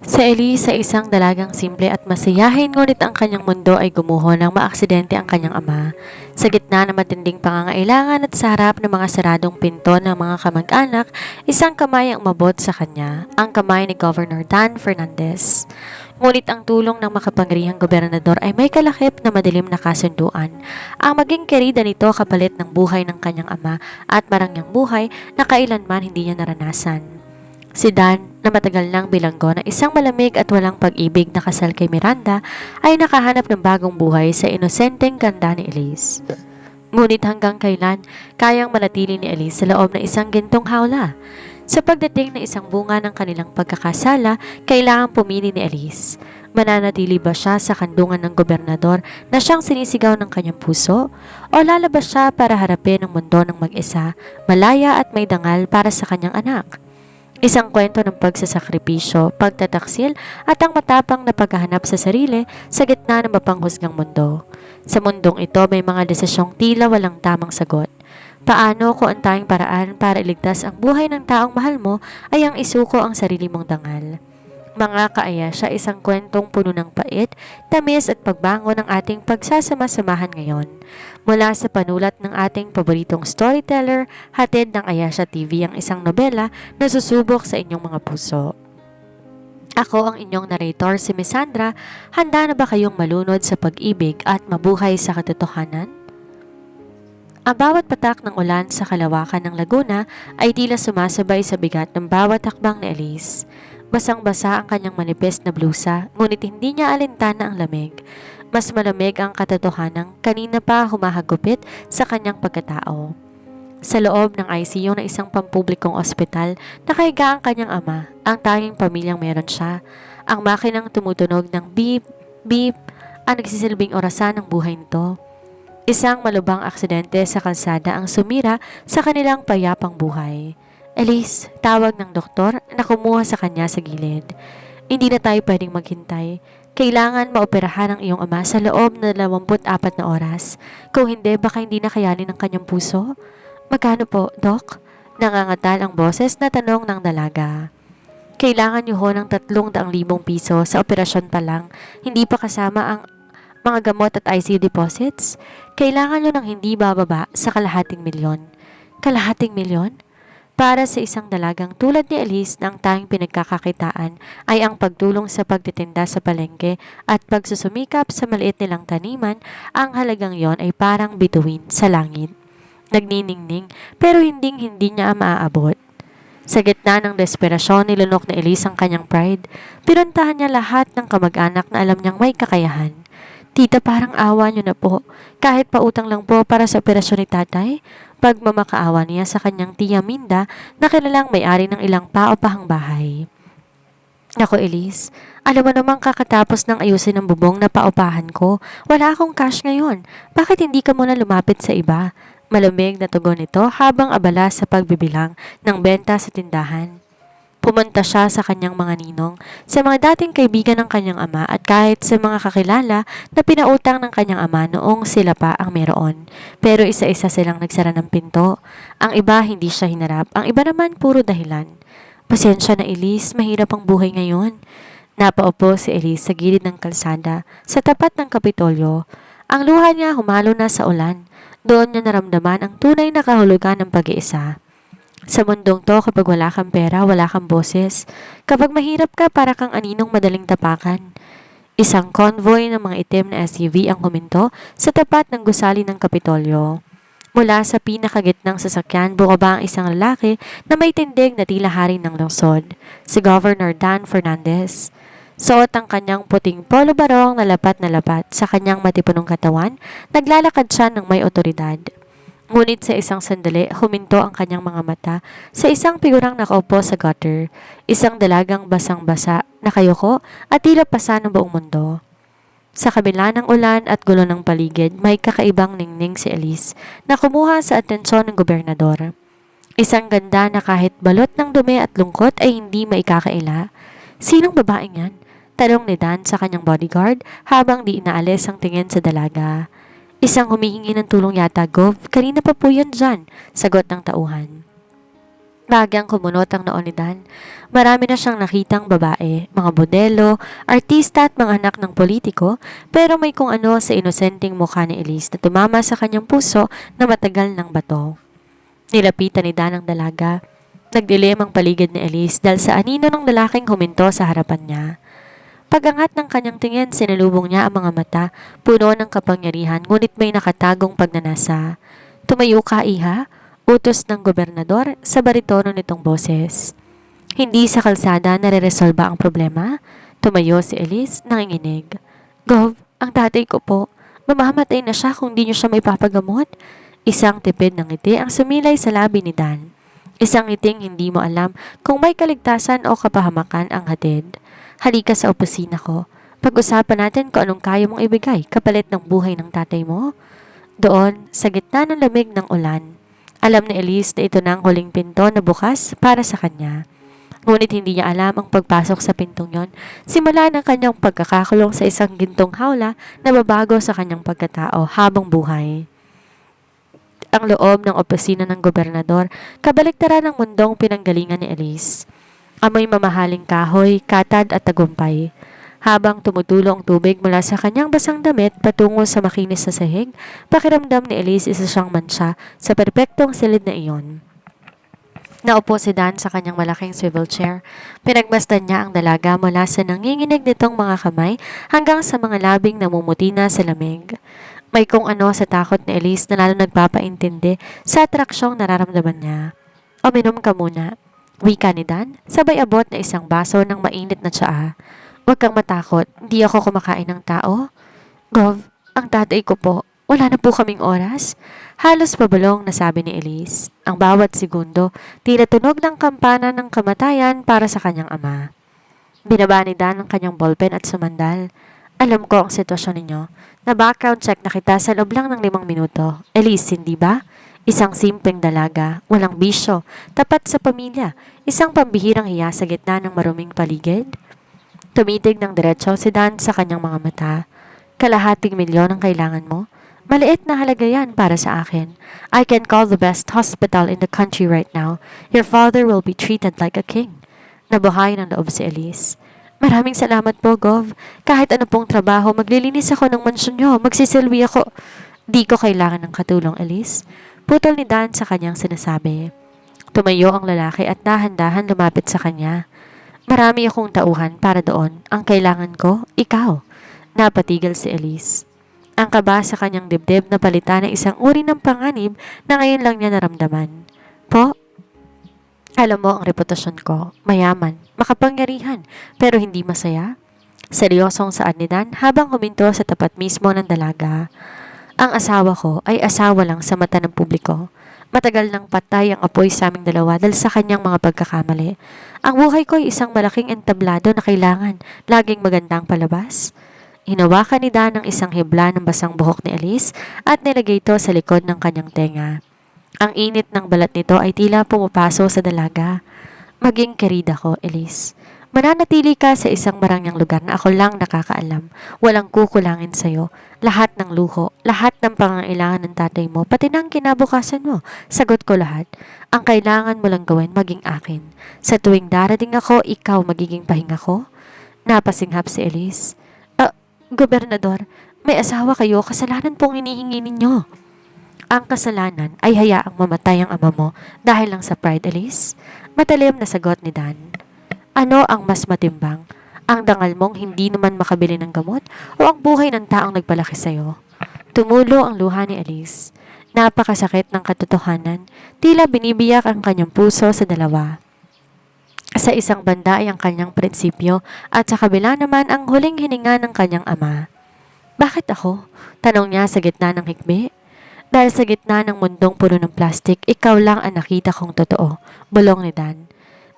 Sa Elise, isang dalagang simple at masiyahin ngunit ang kanyang mundo ay gumuho nang maaksidente ang kanyang ama. Sa gitna ng matinding pangangailangan at sa harap ng mga saradong pinto ng mga kamag-anak, isang kamay ang umabot sa kanya, ang kamay ni Governor Dan Fernandez. Ngunit ang tulong ng makapangyarihang gobernador ay may kalakip na madilim na kasunduan. Ang maging kerida nito kapalit ng buhay ng kanyang ama at marangyang buhay na kailanman hindi niya naranasan. Si Dan, na matagal nang bilanggo ng isang malamig at walang pag-ibig na kasal kay Miranda, ay nakahanap ng bagong buhay sa inosenteng ganda ni Elise. Ngunit hanggang kailan kayang manatili ni Elise sa loob ng isang gintong hawla? Sa pagdating ng isang bunga ng kanilang pagkakasala, kailangang pumili ni Elise. Mananatili ba siya sa kandungan ng gobernador na siyang sinisigaw ng kanyang puso? O lalabas siya para harapin ang mundo ng mag-isa, malaya at may dangal para sa kanyang anak? Isang kwento ng pagsasakripisyo, pagtataksil at ang matapang na paghahanap sa sarili sa gitna ng mapanghusgang mundo. Sa mundong ito may mga desisyong tila walang tamang sagot. Paano kung ang tanging paraan para iligtas ang buhay ng taong mahal mo ay ang isuko ang sarili mong dangal? Mga kaayasya, isang kwentong puno ng pait, tamis at pagbangon ng ating pagsasama-samahan ngayon. Mula sa panulat ng ating paboritong storyteller, hatid ng Ayasha TV ang isang nobela na susubok sa inyong mga puso. Ako ang inyong narrator si Miss Sandra. Handa na ba kayong malunod sa pag-ibig at mabuhay sa katotohanan? Ang bawat patak ng ulan sa kalawakan ng Laguna ay tila sumasabay sa bigat ng bawat hakbang ni Elise. Basang-basa ang kanyang manipis na blusa, ngunit hindi niya alintana ang lamig. Mas malamig ang katotohanang kanina pa humahagupit sa kanyang pagkatao. Sa loob ng ICU ng isang pampublikong ospital, nakahiga ang kanyang ama, ang tanging pamilyang meron siya. Ang makinang tumutunog ng beep, beep, ang nagsisilbing orasan ng buhay nito. Isang malubhang aksidente sa kalsada ang sumira sa kanilang payapang buhay. Elise, tawag ng doktor na kumuha sa kanya sa gilid. Hindi na tayo pwedeng maghintay. Kailangan maoperahan ang iyong ama sa loob na 24 na oras. Kung hindi, baka hindi na kayanin ng kanyang puso. Magkano po, Dok? Nangangatal ang boses na tanong ng dalaga. Kailangan niyo ho ng 300,000 piso sa operasyon pa lang. Hindi pa kasama ang mga gamot at ICU deposits. Kailangan niyo ng hindi bababa sa kalahating milyon. Kalahating milyon? Para sa isang dalagang tulad ni Elise na ang tanging pinagkakakitaan ay ang pagtulong sa pagtitinda sa palengke at pagsusumikap sa maliit nilang taniman, ang halagang yon ay parang bituin sa langit. Nagniningning pero hindi niya maaabot. Sa gitna ng desperasyon, nilunok ni Elise ang kanyang pride. Pinuntahan niya lahat ng kamag-anak na alam niyang may kakayahan. Tita, parang awa niyo na po. Kahit pautang lang po para sa operasyon ni tatay. Pagmamakaawa niya sa kanyang tiya Minda na kilalang may-ari ng ilang paupahang bahay. Ako, Elise, alam mo namang kakatapos ng ayusin ng bubong na paupahan ko. Wala akong cash ngayon. Bakit hindi ka muna lumapit sa iba? Malamig na tugon nito habang abala sa pagbibilang ng benta sa tindahan. Pumunta siya sa kanyang mga ninong, sa mga dating kaibigan ng kanyang ama at kahit sa mga kakilala na pinautang ng kanyang ama noong sila pa ang meron. Pero isa-isa silang nagsara ng pinto. Ang iba hindi siya hinarap, ang iba naman puro dahilan. Pasensya na, Elise, mahirap ang buhay ngayon. Napaupo si Elise sa gilid ng kalsada sa tapat ng Kapitolyo. Ang luha niya humalo na sa ulan. Doon niya naramdaman ang tunay na kahulugan ng pag-iisa. Sa mundong to, kapag wala kang pera, wala kang boses. Kapag mahirap ka, para kang aninong madaling tapakan. Isang convoy ng mga itim na SUV ang huminto sa tapat ng gusali ng Kapitolyo. Mula sa pinakagitnang sasakyan, bumaba ang isang lalaki na may tindig na tila hari ng lungsod, si Governor Dan Fernandez. Suot ang kanyang puting polo barong na lapat sa kanyang matipunong katawan, naglalakad siya ng may otoridad. Ngunit sa isang sandali, huminto ang kanyang mga mata sa isang figurang nakaupo sa gutter, isang dalagang basang-basa, nakayuko at tila pasa ng buong mundo. Sa kabila ng ulan at gulo ng paligid, may kakaibang ningning si Elise na kumuha sa atensyon ng gobernador. Isang ganda na kahit balot ng dumi at lungkot ay hindi maikakaila. Sinong babaeng yan? Tanong ni Dan sa kanyang bodyguard habang di inaalis ang tingin sa dalaga. Isang humihingi ng tulong yata, Gov. Kanina pa po yan dyan, sagot ng tauhan. Bagyang kumunot ang noo ni Dan. Marami na siyang nakitang babae, mga modelo, artista at mga anak ng politiko, pero may kung ano sa inosenteng mukha ni Elise na tumama sa kanyang puso na matagal ng bato. Nilapitan ni Dan ang dalaga. Nagdilim ang paligid ni Elise dahil sa anino ng lalaking huminto sa harapan niya. Pagangat ng kanyang tingin, sinalubong niya ang mga mata, puno ng kapangyarihan, ngunit may nakatagong pagnanasa. Tumayo ka, iha? Utos ng gobernador sa baritono nitong boses. Hindi sa kalsada nare-resolba ang problema. Tumayo si Elise, nanginginig. Gov, ang tatay ko po. Mamamatay na siya kung di niyo siya may papagamot. Isang tipid ng ngiti ang sumilay sa labi ni Dan. Isang ngiting hindi mo alam kung may kaligtasan o kapahamakan ang hatid. Halika sa opisina ko. Pag-usapan natin kung anong kaya mong ibigay kapalit ng buhay ng tatay mo. Doon, sa gitna ng lamig ng ulan, alam ni Elise na ito na ang huling pinto na bukas para sa kanya. Ngunit hindi niya alam ang pagpasok sa pintong yon. Simula ng kanyang pagkakakulong sa isang gintong hawla na babago sa kanyang pagkatao habang buhay. Ang loob ng opisina ng gobernador, kabaliktaran ng mundong pinanggalingan ni Elise. Amoy mamahaling kahoy, katad at tagumpay. Habang tumutulo ang tubig mula sa kanyang basang damit patungo sa makinis na sahig, pakiramdam ni Elise isa siyang mantsa sa perpektong silid na iyon. Naupo si Dan sa kanyang malaking swivel chair. Pinagmasdan niya ang dalaga mula sa nanginginig nitong mga kamay hanggang sa mga labing namumuti na sa lamig. May kung ano sa takot ni Elise na lalo nagpapaintindi sa atraksyong nararamdaman niya. Uminom ka muna. Wika ni Dan, sabay abot na isang baso ng mainit na tsaa. Huwag kang matakot, hindi ako kumakain ng tao. Gov, ang tatay ko po, wala na po kaming oras. Halos pabalong na sabi ni Elise. Ang bawat segundo, tila tunog ng kampana ng kamatayan para sa kanyang ama. Binaba ni Dan ang kanyang ballpen at sumandal. Alam ko ang sitwasyon ninyo. Na-background check na kita sa loob lang ng 5 minuto. Elise, hindi ba? Isang simpleng dalaga, walang bisyo, tapat sa pamilya, isang pambihirang hiya sa gitna ng maruming paligid. Tumitig ng diretso si Dan sa kanyang mga mata. Kalahating milyon ang kailangan mo? Maliit na halaga yan para sa akin. I can call the best hospital in the country right now. Your father will be treated like a king. Nabuhay ng loob si Elise. Maraming salamat po, Gov. Kahit ano pong trabaho, maglilinis ako ng mansyon nyo. Magsisilbi ako. Di ko kailangan ng katulong, Elise. Putol ni Dan sa kanyang sinasabi. Tumayo ang lalaki at dahan-dahan lumapit sa kanya. Marami akong tauhan para doon. Ang kailangan ko, ikaw. Napatigil si Elise. Ang kaba sa kanyang dibdib na palitan ng isang uri ng panganib na ngayon lang niya naramdaman. Po? Alam mo ang reputasyon ko. Mayaman, makapangyarihan, pero hindi masaya. Seryosong saad ni Dan habang huminto sa tapat mismo ng dalaga. Ang asawa ko ay asawa lang sa mata ng publiko. Matagal nang patay ang apoy sa aming dalawa dahil sa kanyang mga pagkakamali. Ang buhay ko ay isang malaking entablado na kailangan laging magandang palabas. Hinawakan ni Dan ang isang hibla ng basang buhok ni Elise at nilagay ito sa likod ng kanyang tenga. Ang init ng balat nito ay tila pumapaso sa dalaga. Maging kerida ko, Elise. Mananatili ka sa isang marangyang lugar na ako lang nakakaalam. Walang kukulangin sa'yo. Lahat ng luho, lahat ng pangangailangan ng tatay mo, pati ng kinabukasan mo. Sagot ko lahat. Ang kailangan mo lang gawin maging akin. Sa tuwing darating ako, ikaw magiging pahinga ko. Napasinghap si Elise. Gobernador, may asawa kayo, kasalanan pong hinihingi ninyo. Ang kasalanan ay hayaang mamatay ang ama mo dahil lang sa pride, Elise. Matalim na sagot ni Dan. Ano ang mas matimbang? Ang dangal mong hindi naman makabili ng gamot o ang buhay ng taong nagpalaki sa'yo? Tumulo ang luha ni Elise. Napakasakit ng katotohanan, tila binibiyak ang kanyang puso sa dalawa. Sa isang banda ay ang kanyang prinsipyo at sa kabila naman ang huling hininga ng kanyang ama. Bakit ako? Tanong niya sa gitna ng hikbi. Dahil sa gitna ng mundong puno ng plastik, ikaw lang ang nakita kong totoo, bulong ni Dan.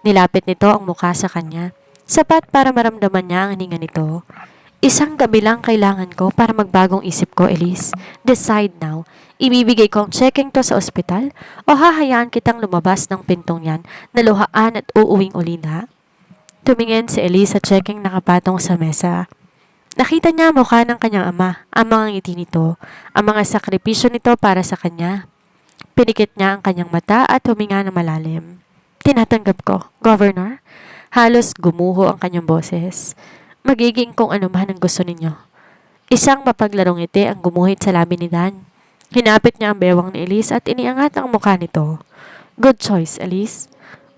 Nilapit nito ang mukha sa kanya, sapat para maramdaman niya ang hininga nito. Isang gabi lang kailangan ko para magbagong isip ko, Elise. Decide now. Ibibigay ko ang checking to sa ospital o hahayaan kitang lumabas ng pintong yan na luhaan at uuwing uli na? Tumingin si Elise sa checking nakapatong sa mesa. Nakita niya ang mukha ng kanyang ama, ang mga ngiti nito, ang mga sakripisyo nito para sa kanya. Pinikit niya ang kanyang mata at huminga ng malalim. Tinatanggap ko, Governor. Halos gumuho ang kanyang boses. Magiging kung ano man ang gusto ninyo. Isang mapaglarong ngiti ang gumuhit sa labi ni Dan. Hinapit niya ang bewang ni Elise at iniangat ang mukha nito. Good choice, Elise.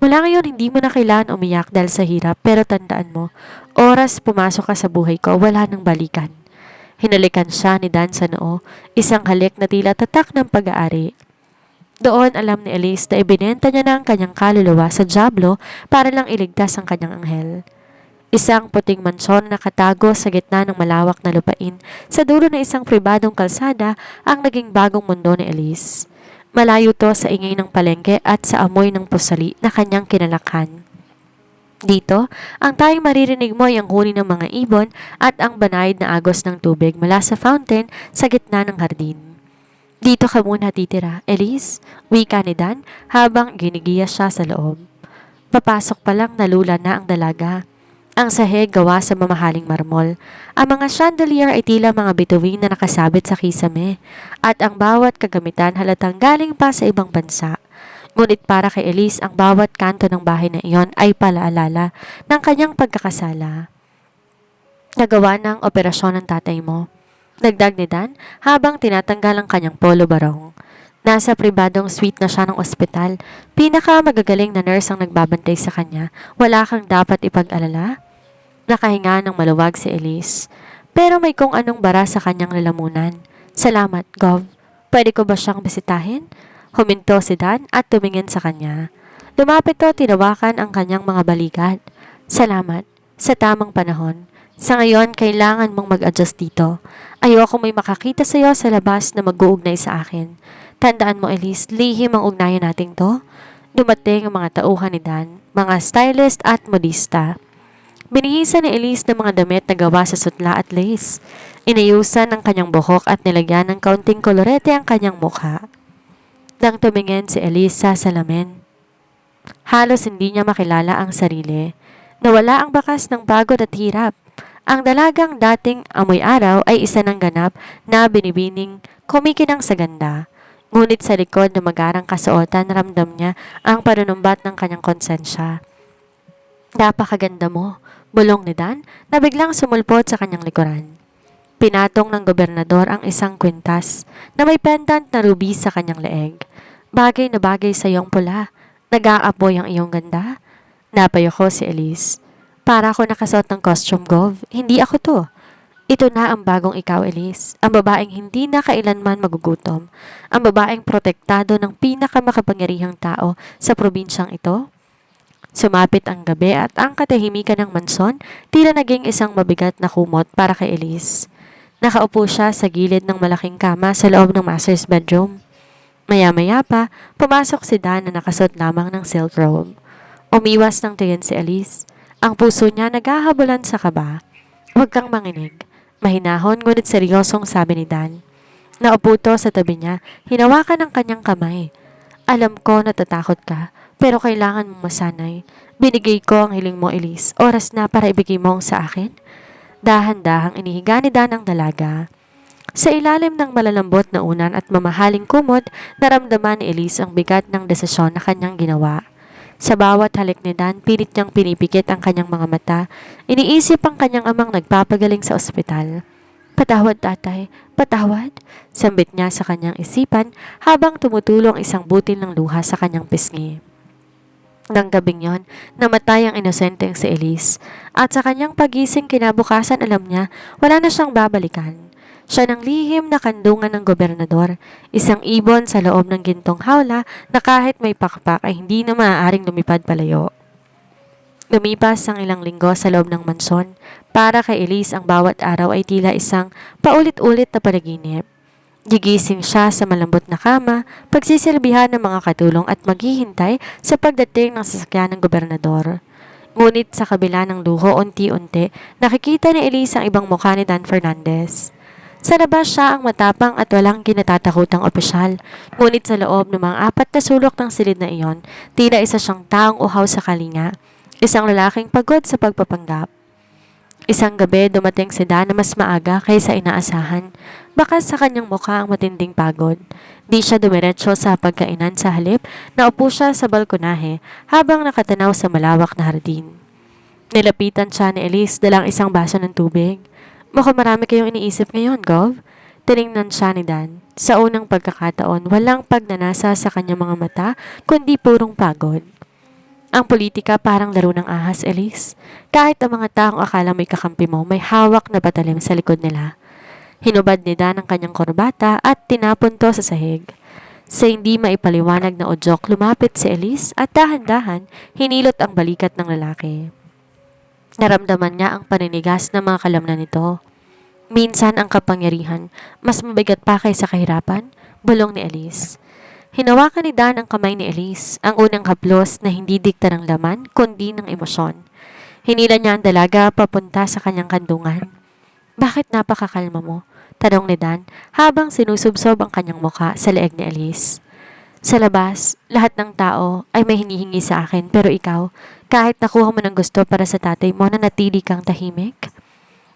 Mula ngayon hindi mo na kailangan umiyak dahil sa hirap, pero tandaan mo, oras pumasok ka sa buhay ko, wala nang balikan. Hinalikan siya ni Dan sa noo, isang halik na tila tatak ng pag-aari. Doon alam ni Elise na ibinenta niya na ang kanyang kaluluwa sa Diablo para lang iligtas ang kanyang anghel. Isang puting mansyon na nakatago sa gitna ng malawak na lupain sa dulo ng isang pribadong kalsada ang naging bagong mundo ni Elise. Malayo to sa ingay ng palengke at sa amoy ng pusali na kanyang kinalakhan. Dito, ang tayong maririnig mo ay ang huni ng mga ibon at ang banayad na agos ng tubig mula sa fountain sa gitna ng hardin. Dito ka muna titira, Elise, wika ni Dan habang ginigiya siya sa loob. Papasok pa lang nalula na ang dalaga. Ang sahig gawa sa mamahaling marmol. Ang mga chandelier ay tila mga bituin na nakasabit sa kisame at ang bawat kagamitan halatang galing pa sa ibang bansa. Ngunit para kay Elise, ang bawat kanto ng bahay na iyon ay palaalala ng kanyang pagkakasala. Nagawa ng operasyon ng tatay mo. Nagdag ni Dan habang tinatanggal ang kanyang polo barong. Nasa pribadong suite na siya ng ospital. Pinaka magagaling na nurse ang nagbabantay sa kanya. Wala kang dapat ipag-alala. Nakahinga ng maluwag si Elise. Pero may kung anong bara sa kanyang lalamunan. Salamat, Gov. Pwede ko ba siyang bisitahin? Huminto si Dan at tumingin sa kanya. Lumapit to, tinawakan ang kanyang mga balikat. Salamat. Sa tamang panahon. Sa ngayon, kailangan mong mag-adjust dito. Ayoko may makakita sa iyo sa labas na mag-uugnay sa akin. Tandaan mo, Elise, lihim ang ugnayan nating to. Dumating ang mga tauhan ni Dan, mga stylist at modista. Binihisan ni Elise ng mga damit na gawa sa sutla at lace. Inayusan ang kanyang buhok at nilagyan ng kaunting kolorete ang kanyang mukha. Nang tumingin si Elise sa salamin, halos hindi niya makilala ang sarili. Nawala ang bakas ng pagod at hirap. Ang dalagang dating amoy araw ay isa ng ganap na binibining kumikinang sa ganda. Ngunit sa likod ng magarang kasuotan, ramdam niya ang panunumbat ng kanyang konsensya. Napakaganda mo, bulong ni Dan na biglang sumulpot sa kanyang likuran. Pinatong ng gobernador ang isang kwintas na may pendant na ruby sa kanyang leeg. Bagay na bagay sa iyong pula. Nag-aapoy ang iyong ganda. Napayoko si Elise. Para ako nakasuot ng costume, Gov. Hindi ako to. Ito na ang bagong ikaw, Elise. Ang babaeng hindi na kailanman magugutom. Ang babaeng protektado ng pinakamakapangyarihang tao sa probinsyang ito. Sumapit ang gabi at ang katahimikan ng manson tila naging isang mabigat na kumot para kay Elise. Nakaupo siya sa gilid ng malaking kama sa loob ng master's bedroom. Maya-maya pa, pumasok si Dan na nakasuot lamang ng silk robe. Umiwas ng tingin si Elise. Ang puso niya naghahabulan sa kaba. Huwag kang manginig. Mahinahon ngunit seryosong sabi ni Dan. Naupo to sa tabi niya, hinawakan ang kanyang kamay. Alam ko natatakot ka, pero kailangan mong masanay. Binigay ko ang hiling mo, Elise. Oras na para ibigay mo sa akin. Dahan-dahang inihiga ni Dan ang dalaga. Sa ilalim ng malalambot na unan at mamahaling kumot, naramdaman ni Elise ang bigat ng desisyon na kanyang ginawa. Sa bawat halik ni Dan, pilit niyang pinipikit ang kanyang mga mata. Iniisip ang kanyang amang nagpapagaling sa ospital. Patawad, tatay. Patawad? Sambit niya sa kanyang isipan habang tumutulong isang butil ng luha sa kanyang pisngi. Nang gabing yon, namatay ang inosenteng si Elise. At sa kanyang pagising kinabukasan, alam niya, wala na siyang babalikan. Siya ng lihim na kandungan ng gobernador, isang ibon sa loob ng gintong hawla na kahit may pakpak ay hindi na maaaring lumipad palayo. Lumipas ang ilang linggo sa loob ng mansyon. Para kay Elise, ang bawat araw ay tila isang paulit-ulit na panaginip. Gigising siya sa malambot na kama, pagsisilbihan ng mga katulong at maghihintay sa pagdating ng sasakyan ng gobernador. Ngunit sa kabila ng luho, unti-unti, nakikita ni Elise ang ibang mukha ni Dan Fernandez. Sa labas siya ang matapang at walang kinatatakutang opisyal, ngunit sa loob ng mga 4 na sulok ng silid na iyon, tila isa siyang taong uhaw sa kalinga, isang lalaking pagod sa pagpapanggap. Isang gabi dumating si Dan na mas maaga kaysa inaasahan. Baka sa kanyang mukha ang matinding pagod. Di siya dumiretso sa pagkainan sa halip, naupo siya sa balkonahe habang nakatanaw sa malawak na hardin. Nilapitan siya ni Elise dalang isang baso ng tubig. Mukhang marami kayong iniisip ngayon, Gov. Tiningnan siya ni Dan. Sa unang pagkakataon, walang pagnanasa sa kanyang mga mata, kundi purong pagod. Ang politika parang laro ng ahas, Elise. Kahit ang mga taong akala mo'y kakampi mo, may hawak na patalim sa likod nila. Hinubad ni Dan ang kanyang korbata at tinapon to sa sahig. Sa hindi maipaliwanag na udyok, lumapit si Elise at dahan-dahan hinilot ang balikat ng lalaki. Naramdaman niya ang paninigas ng mga kalamnan nito. Minsan ang kapangyarihan, mas mabigat pa kaysa kahirapan, bulong ni Elise. Hinawakan ni Dan ang kamay ni Elise, ang unang haplos na hindi dikta ng laman, kundi ng emosyon. Hinila niya ang dalaga papunta sa kanyang kandungan. Bakit napakakalma mo? Tanong ni Dan habang sinusubsob ang kanyang muka sa leeg ni Elise. Sa labas, lahat ng tao ay may hinihingi sa akin pero ikaw, kahit nakuha mo ng gusto para sa tatay mo, nanatili kang tahimik?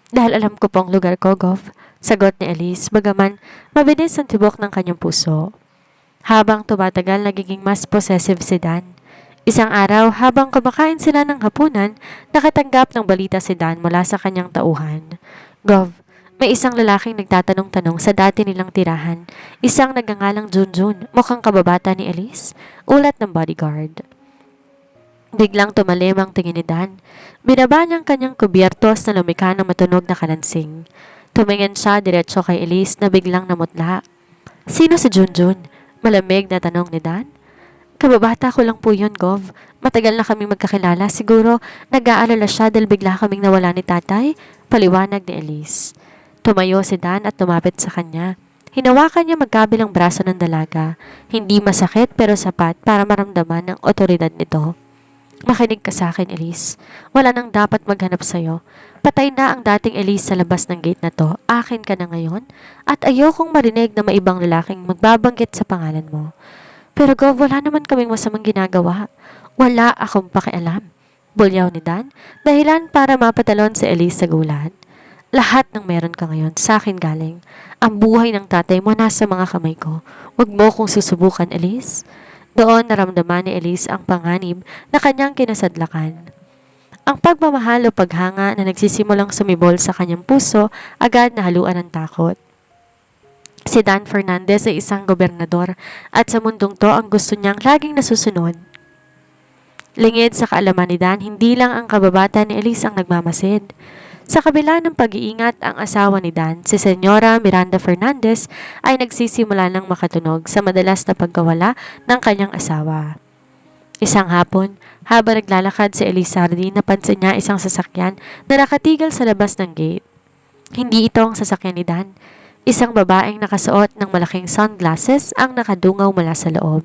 Dahil alam ko pong lugar ko, Gov, sagot ni Elise, bagaman mabilis ang tibok ng kanyang puso. Habang tumatagal, nagiging mas possessive si Dan. Isang araw, habang kumakain sila ng hapunan, nakatanggap ng balita si Dan mula sa kanyang tauhan. Gov, may isang lalaking nagtatanong-tanong sa dati nilang tirahan. Isang nagangalang Junjun, mukhang kababata ni Elise, ulat ng bodyguard. Biglang tumalim ang tingin ni Dan. Binaba niyang kanyang kubyertos na lumikha ng matunog na kalansing. Tumingin siya diretso kay Elise na biglang namutla. Sino si Junjun? Malamig na tanong ni Dan. Kababata ko lang po yun, Gov. Matagal na kaming magkakilala. Siguro nag-aalala siya dahil bigla kaming nawala ni tatay. Paliwanag ni Elise. Tumayo si Dan at lumapit sa kanya. Hinawakan niya magkabilang braso ng dalaga. Hindi masakit pero sapat para maramdaman ang otoridad nito. Makinig ka sa akin, Elise. Wala nang dapat maghanap sa'yo. Patay na ang dating Elise sa labas ng gate na to. Akin ka na ngayon. At ayokong marinig na may ibang lalaking magbabanggit sa pangalan mo. Pero Gov, wala naman kaming masamang ginagawa. Wala akong pakialam. Bulyaw ni Dan, dahilan para mapatalon si Elise sa gulat. Lahat ng meron ka ngayon sa akin galing. Ang buhay ng tatay mo nasa mga kamay ko. Huwag mo kong susubukan, Elise. Doon naramdaman ni Elise ang panganib na kanyang kinasadlakan. Ang pagmamahal o paghanga na nagsisimulang sumibol sa kanyang puso agad nahaluan ng takot. Si Dan Fernandez ay isang gobernador at sa mundong to ang gusto niyang laging nasusunod. Lingid sa kaalaman ni Dan, hindi lang ang kababata ni Elise ang nagmamasid. Sa kabila ng pag-iingat, ang asawa ni Dan, si Senyora Miranda Fernandez, ay nagsisimula ng makatunog sa madalas na pagkawala ng kanyang asawa. Isang hapon, habang naglalakad si Elizardi, napansin niya isang sasakyan na nakatigil sa labas ng gate. Hindi ito ang sasakyan ni Dan. Isang babaeng nakasuot ng malaking sunglasses ang nakadungaw mula sa loob.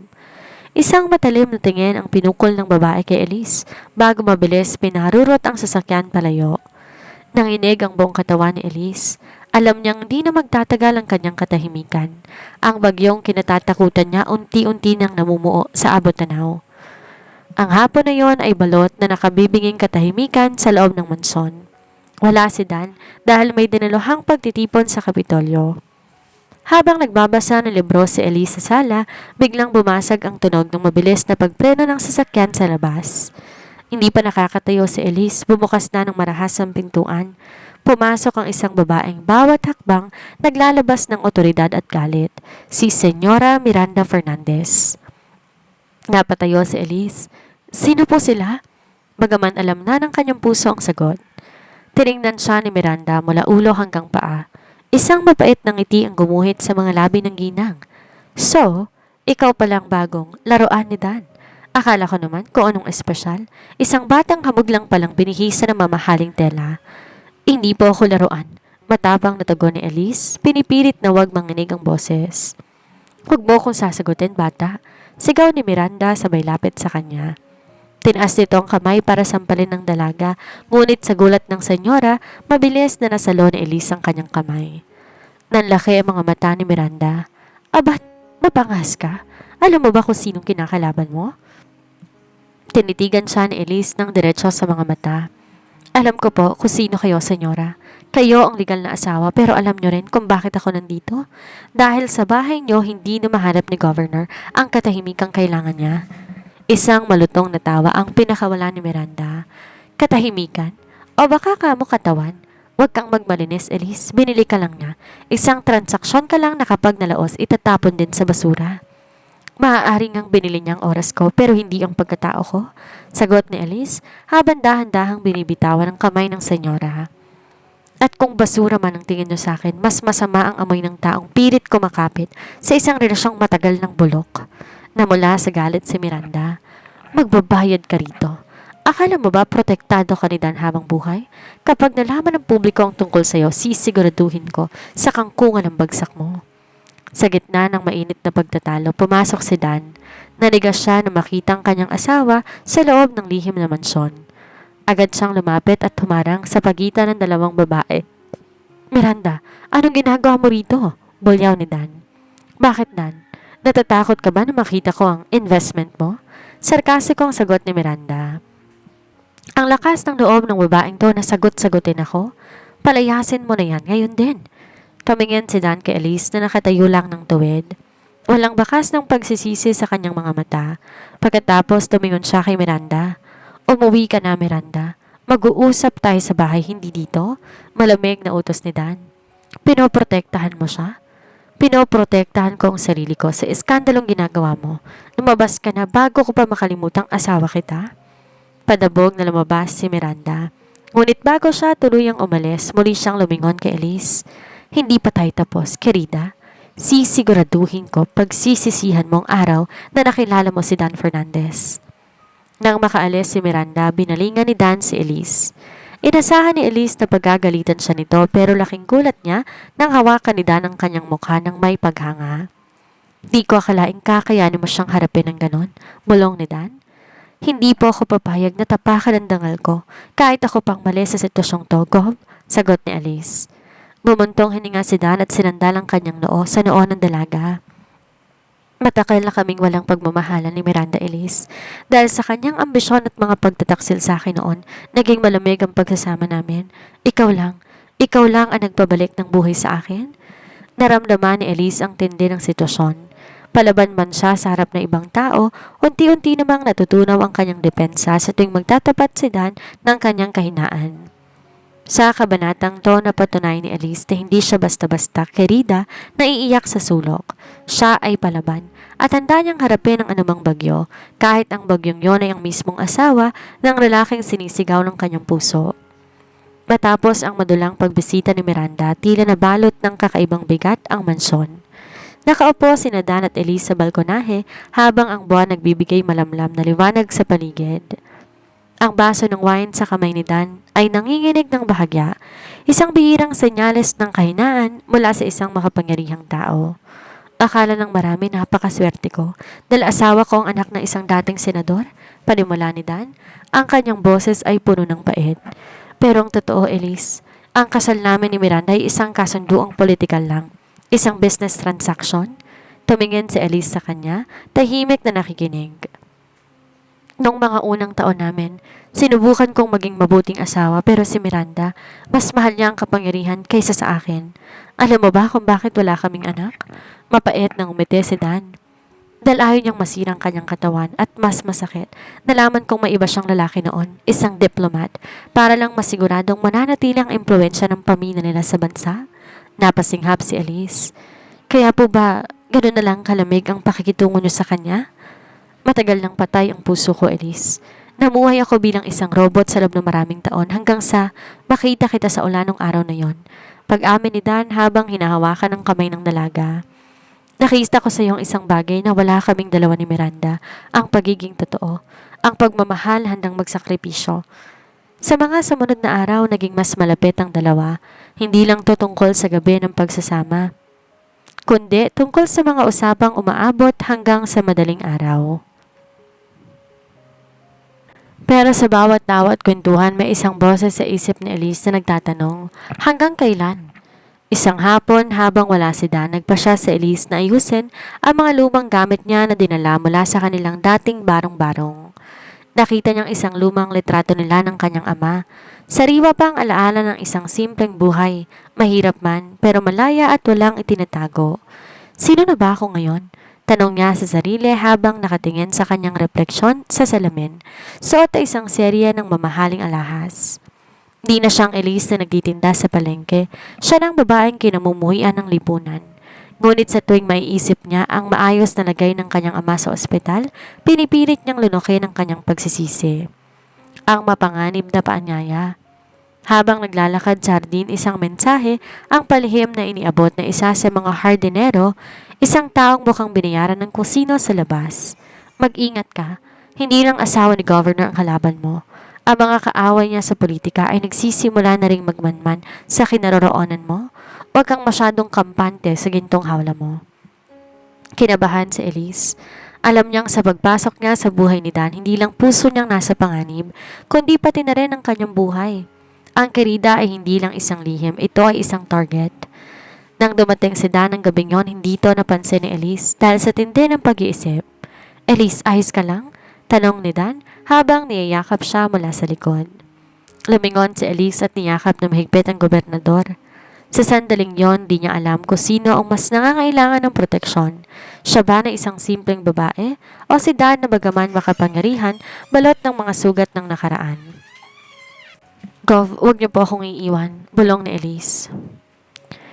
Isang matalim na tingin ang pinukol ng babae kay Elise bago mabilis pinarurot ang sasakyan palayo. Nanginig ang buong katawan ni Elise. Alam niyang di na magtatagal ang kanyang katahimikan. Ang bagyong kinatatakutan niya unti-unti nang namumuo sa abot tanaw. Ang hapon na yon ay balot na nakabibinging katahimikan sa loob ng mansyon. Wala si Dan dahil may dinaluhang pagtitipon sa Kapitolyo. Habang nagbabasa ng libro si Elise sa sala, biglang bumasag ang tunog ng mabilis na pagpreno ng sasakyan sa labas. Hindi pa nakakatayo si Elise, bumukas na ng marahas ang pintuan. Pumasok ang isang babaeng bawat hakbang naglalabas ng otoridad at galit, si Senyora Miranda Fernandez. Napatayo si Elise. Sino po sila? Bagaman alam na ng kanyang puso ang sagot. Tiningnan siya ni Miranda mula ulo hanggang paa. Isang mapait na ngiti ang gumuhit sa mga labi ng ginang. So, ikaw palang bagong laruan ni Dan. Akala ko naman kung anong espesyal. Isang batang hamog lang palang binihisa ng mamahaling tela. Hindi po ako laruan. Matapang na tago ni Elise, pinipilit na wag manginig ang boses. Huwag mo kong sasagutin, bata. Sigaw ni Miranda sabay lapit sa kanya. Tinaas nito ang kamay para sampalin ng dalaga, ngunit sa gulat ng senyora, mabilis na nasalo ni Elise ang kanyang kamay. Nanlaki ang mga mata ni Miranda. Abat, mapangas ka? Alam mo ba kung sinong kinakalaban mo? Tinitigan siya ni Elise ng diretso sa mga mata. Alam ko po kung sino kayo, senyora. Kayo ang legal na asawa pero alam nyo rin kung bakit ako nandito? Dahil sa bahay nyo hindi na mahanap ni Governor ang katahimikang kailangan niya. Isang malutong na tawa ang pinakawala ni Miranda. Katahimikan? O baka kamo katawan? Huwag kang magmalinis, Elise. Binili ka lang niya. Isang transaksyon ka lang na kapag nalaos, itatapon din sa basura. Maaaring ang binili niyang oras ko pero hindi ang pagkatao ko. Sagot ni Elise habang dahan-dahang binibitawan ang kamay ng senyora. At kung basura man ang tingin niyo sa akin, mas masama ang amoy ng taong pilit kumakapit sa isang relasyong matagal ng bulok. Namula sa galit si Miranda. Magbabayad ka rito. Akala mo ba protektado ka ni Dan habang buhay? Kapag nalaman ng publiko ang tungkol sa'yo, sisiguraduhin ko sa kangkungan ng bagsak mo. Sa gitna ng mainit na pagtatalo, pumasok si Dan. Nanigas siya na makitang kanyang asawa sa loob ng lihim na mansyon. Agad siyang lumapit at humarang sa pagitan ng dalawang babae. Miranda, anong ginagawa mo rito? Bulyaw ni Dan. Bakit, Dan? Natatakot ka ba na makita ko ang investment mo? Sarkasikong sagot ni Miranda. Ang lakas ng loob ng babaeng to na sagot-sagutin ako. Palayasin mo na yan ngayon din. Tumingin si Dan kay Elise na nakatayo lang ng tuwid. Walang bakas ng pagsisisi sa kanyang mga mata. Pagkatapos tumingon siya kay Miranda. Umuwi ka na, Miranda. Mag-uusap tayo sa bahay, hindi dito. Malamig na utos ni Dan. Pinoprotektahan mo siya? Pinoprotektahan ko ang sarili ko sa iskandalong ginagawa mo. Lumabas ka na bago ko pa makalimutang asawa kita. Padabog na lumabas si Miranda. Ngunit bago siya tuluyang umalis, muli siyang lumingon kay Elise. Hindi pa tayo tapos, querida. Sisiguraduhin ko pagsisisihan mo ang araw na nakilala mo si Dan Fernandez. Nang makaalis si Miranda, binalingan ni Dan si Elise. Inasahan ni Elise na pagagalitan siya nito pero laking gulat niya nang hawakan ni Dan ang kanyang mukha ng may paghanga. Di ko akalaing kakayanin mo siyang harapin ng ganon, bulong ni Dan. Hindi po ako papayag na tapakan ang dangal ko kahit ako pang mali sa sitwasyong to, Gob, sagot ni Elise. Bumuntong hininga si Dan at sinandal ang kanyang noo sa noo ng dalaga. Matagal na kaming walang pagmamahalan ni Miranda Elise. Dahil sa kanyang ambisyon at mga pagtataksil sa akin noon, naging malamig ang pagsasama namin. Ikaw lang ang nagpabalik ng buhay sa akin. Naramdaman ni Elise ang tindi ng sitwasyon. Palaban man siya sa harap ng ibang tao, unti-unti namang natutunaw ang kanyang depensa sa tuwing magtatapat si Dan ng kanyang kahinaan. Sa kabanatang to, napatunay ni Elise na hindi siya basta-basta kerida na iiyak sa sulok. Siya ay palaban at handa niyang harapin ang anumang bagyo, kahit ang bagyong yon ay ang mismong asawa ng lalaking sinisigaw ng kanyang puso. Matapos ang madulang pagbisita ni Miranda, tila nabalot ng kakaibang bigat ang mansyon. Nakaupo sina Dan at Elise sa balkonahe habang ang buwan nagbibigay malamlam na liwanag sa paligid. Ang baso ng wine sa kamay ni Dan ay nanginginig ng bahagya, isang bihirang senyales ng kahinaan mula sa isang makapangyarihang tao. Akala ng marami napakaswerte ko dahil asawa ko ang anak ng isang dating senador, panimula ni Dan. Ang kanyang boses ay puno ng pait. Pero ang totoo, Elise, ang kasal namin ni Miranda ay isang kasunduang politikal lang, isang business transaction. Tumingin si Elise sa kanya, tahimik na nakikinig. Noong mga unang taon namin, sinubukan kong maging mabuting asawa pero si Miranda, mas mahal niya ang kapangyarihan kaysa sa akin. Alam mo ba kung bakit wala kaming anak? Mapait nang umiti si Dan. Dahil ayaw niyang masirang kanyang katawan at mas masakit, nalaman kong may iba siyang lalaki noon, isang diplomat, para lang masiguradong mananatili ang impluensya ng pamilya nila sa bansa. Napasinghap si Elise. Kaya po ba, gano'n na lang kalamig ang pakikitungo niyo sa kanya? Matagal nang patay ang puso ko, Elise. Namuhay ako bilang isang robot sa loob ng maraming taon hanggang sa makita kita sa ulanong araw na yon. Pag-amin ni Dan habang hinahawakan ang kamay ng dalaga. Nakita ko sa iyong isang bagay na wala kaming dalawa ni Miranda, ang pagiging totoo, ang pagmamahal handang magsakripisyo. Sa mga sumunod na araw, naging mas malapit ang dalawa. Hindi lang to tungkol sa gabi ng pagsasama, kundi tungkol sa mga usapang umaabot hanggang sa madaling araw. Pero sa bawat tawa at kwentuhan, may isang boses sa isip ni Elise na nagtatanong, hanggang kailan? Isang hapon habang wala si Dan, nagpa siya sa Elise na ayusin ang mga lumang gamit niya na dinala mula sa kanilang dating barong-barong. Nakita niyang isang lumang litrato nila ng kanyang ama. Sariwa pa ang alaala ng isang simpleng buhay, mahirap man pero malaya at walang itinatago. Sino na ba ako ngayon? Tanong niya sa sarili habang nakatingin sa kanyang refleksyon sa salamin. Suot ay isang serye ng mamahaling alahas. Di na siyang Elise na nagtitinda sa palengke. Siya ng babaeng kinamumuhian ng lipunan. Ngunit sa tuwing maiisip niya ang maayos na lagay ng kanyang ama sa ospital, pinipilit niyang lunukin ang kanyang pagsisisi. Ang mapanganib na paanyaya. Habang naglalakad sa hardin isang mensahe, ang palihim na iniabot na isa sa mga hardinero, isang taong mukhang binayaran ng kusino sa labas. Mag-ingat ka, hindi lang asawa ni Governor ang kalaban mo. Ang mga kaaway niya sa politika ay nagsisimula na ring magmanman sa kinaroroonan mo. Huwag kang masyadong kampante sa gintong hawla mo. Kinabahan si Elise. Alam niyang sa pagpasok niya sa buhay ni Dan, hindi lang puso niyang nasa panganib, kundi pati na rin ang kanyang buhay. Ang kerida ay hindi lang isang lihim, ito ay isang target. Nang dumating si Dan ng gabing yon, hindi ito napansin ni Elise dahil sa tindi ng pag-iisip. Elise, ayos ka lang? Tanong ni Dan habang niyayakap siya mula sa likod. Lumingon si Elise at niyakap na mahigpit ang gobernador. Sa sandaling yon, di niya alam kung sino ang mas nangangailangan ng proteksyon. Siya ba na isang simpleng babae o si Dan na bagaman makapangyarihan balot ng mga sugat ng nakaraan? Gov, huwag niyo po akong iiwan, bulong ni Elise.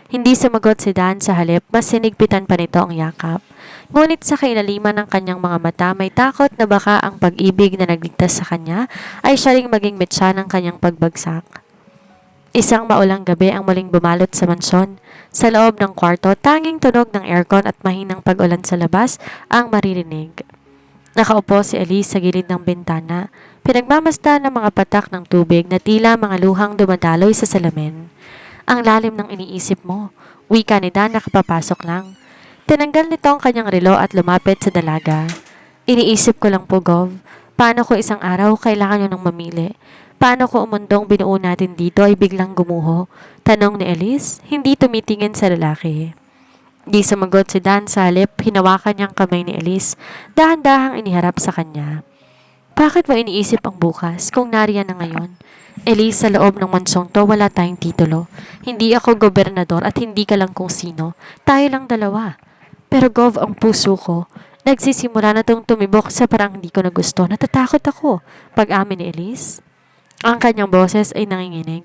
Hindi sumagot si Dan, sa halip, mas sinigpitan pa nito ang yakap. Ngunit sa kailaliman ng kanyang mga mata, may takot na baka ang pag-ibig na nagligtas sa kanya ay siya ring maging metsa ng kanyang pagbagsak. Isang maulang gabi ang muling bumalot sa mansyon. Sa loob ng kwarto, tanging tunog ng aircon at mahinang pag-ulan sa labas ang maririnig. Nakaupo si Elise sa gilid ng bintana, pinagmamasdan ng mga patak ng tubig na tila mga luhang dumadaloy sa salamin. Ang lalim ng iniisip mo, wika ni Dan na kapapasok lang. Tinanggal nito ang kanyang relo at lumapit sa dalaga. Iniisip ko lang po, Gov, paano ko isang araw kailangan nyo nang mamili? Paano ko umundong binuo natin dito ay biglang gumuho? Tanong ni Elise, hindi tumitingin sa lalaki. Di sumagot si Dan, sa halip, hinawakan niyang kamay ni Elise, dahan-dahang iniharap sa kanya. Bakit mo iniisip ang bukas kung nariyan na ngayon? Elise, sa loob ng mansong to, wala tayong titulo. Hindi ako gobernador at hindi ka lang kung sino. Tayo lang dalawa. Pero Gov, ang puso ko, nagsisimula na tong tumibok sa parang hindi ko na gusto. Natatakot ako. Pag-amin ni Elise. Ang kanyang boses ay nanginginig.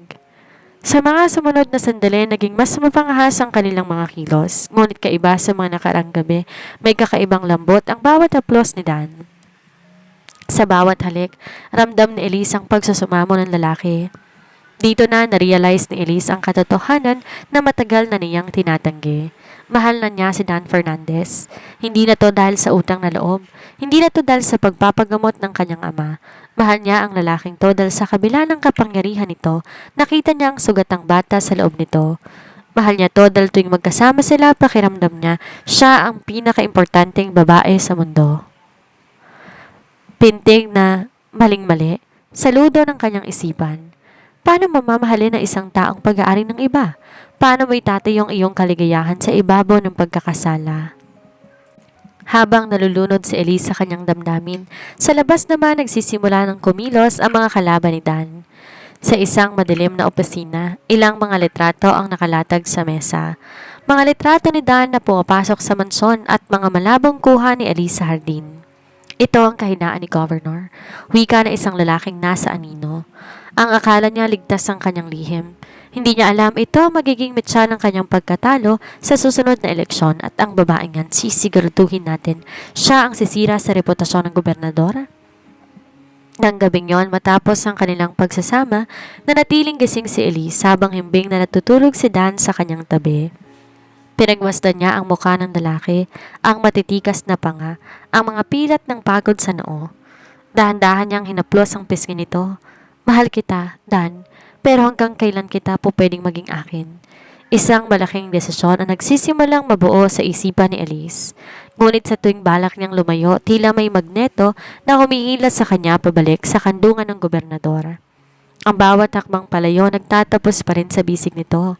Sa mga sumunod na sandali, naging mas mapangahas ang kanilang mga kilos. Ngunit kaiba sa mga nakaraang gabi, may kakaibang lambot ang bawat haplos ni Dan. Sa bawat halik, ramdam ni Elise ang pagsusumamo ng lalaki. Dito na na-realize ni Elise ang katotohanan na matagal na niyang tinatanggi. Mahal na niya si Dan Fernandez. Hindi na to dahil sa utang na loob. Hindi na to dahil sa pagpapagamot ng kanyang ama. Mahal niya ang lalaking to dahil sa kabila ng kapangyarihan nito, nakita niya ang sugatang bata sa loob nito. Mahal niya to dahil tuwing magkasama sila, pakiramdam niya, siya ang pinakaimportanteng babae sa mundo. Pintig na maling-mali, saludo ng kanyang isipan. Paano mamamahalin ng isang taong pag-aari ng iba? Paano mo itatay ang iyong kaligayahan sa ibabaw ng pagkakasala? Habang nalulunod si Elise sa kanyang damdamin, sa labas naman nagsisimula ng kumilos ang mga kalaban ni Dan. Sa isang madilim na opisina, ilang mga litrato ang nakalatag sa mesa. Mga litrato ni Dan na pumapasok sa mansyon at mga malabong kuha ni Elise sa hardin. Ito ang kahinaan ni Governor, wika na isang lalaking nasa anino. Ang akala niya ligtas ang kanyang lihim. Hindi niya alam ito ang magiging metsa ng kanyang pagkatalo sa susunod na eleksyon at ang babaeng yan sisiguraduhin natin siya ang sisira sa reputasyon ng gobernador. Nang gabing yon, matapos ang kanilang pagsasama, nanatiling gising si Elise habang himbing na natutulog si Dan sa kanyang tabi. Pinagmasdan niya ang mukha ng lalaki, ang matitikas na panga, ang mga pilat ng pagod sa noo. Dahan-dahan niyang hinaplos ang pisngi nito. Mahal kita, Dan, pero hanggang kailan kita po pwedeng maging akin? Isang malaking desisyon ang nagsisimulang mabuo sa isipan ni Elise. Ngunit sa tuwing balak niyang lumayo, tila may magneto na humihilas sa kanya pabalik sa kandungan ng gobernador. Ang bawat hakbang palayo nagtatapos pa rin sa bisig nito.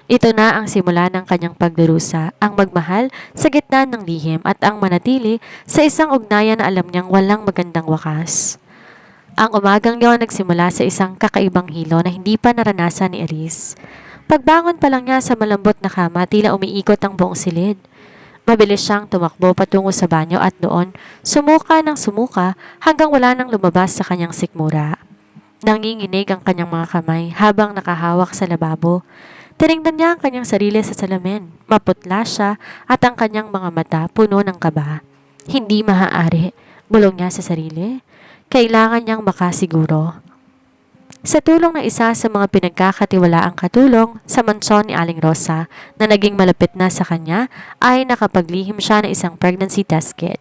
Ito na ang simula ng kanyang pagdurusa, ang magmahal sa gitna ng lihim at ang manatili sa isang ugnayan na alam niyang walang magandang wakas. Ang umagang yon nagsimula sa isang kakaibang hilo na hindi pa naranasan ni Elise. Pagbangon pa lang niya sa malambot na kama, tila umiikot ang buong silid. Mabilis siyang tumakbo patungo sa banyo at doon, sumuka ng sumuka hanggang wala nang lumabas sa kanyang sikmura. Nanginginig ang kanyang mga kamay habang nakahawak sa lababo. Tinignan niya ang kanyang sarili sa salamin. Maputla siya at ang kanyang mga mata puno ng kaba. Hindi maaari, bulong niya sa sarili. Kailangan niyang makasiguro. Sa tulong ng isa sa mga pinagkakatiwalaang katulong sa mansyon ni Aling Rosa na naging malapit na sa kanya ay nakapaglihim siya ng isang pregnancy test kit.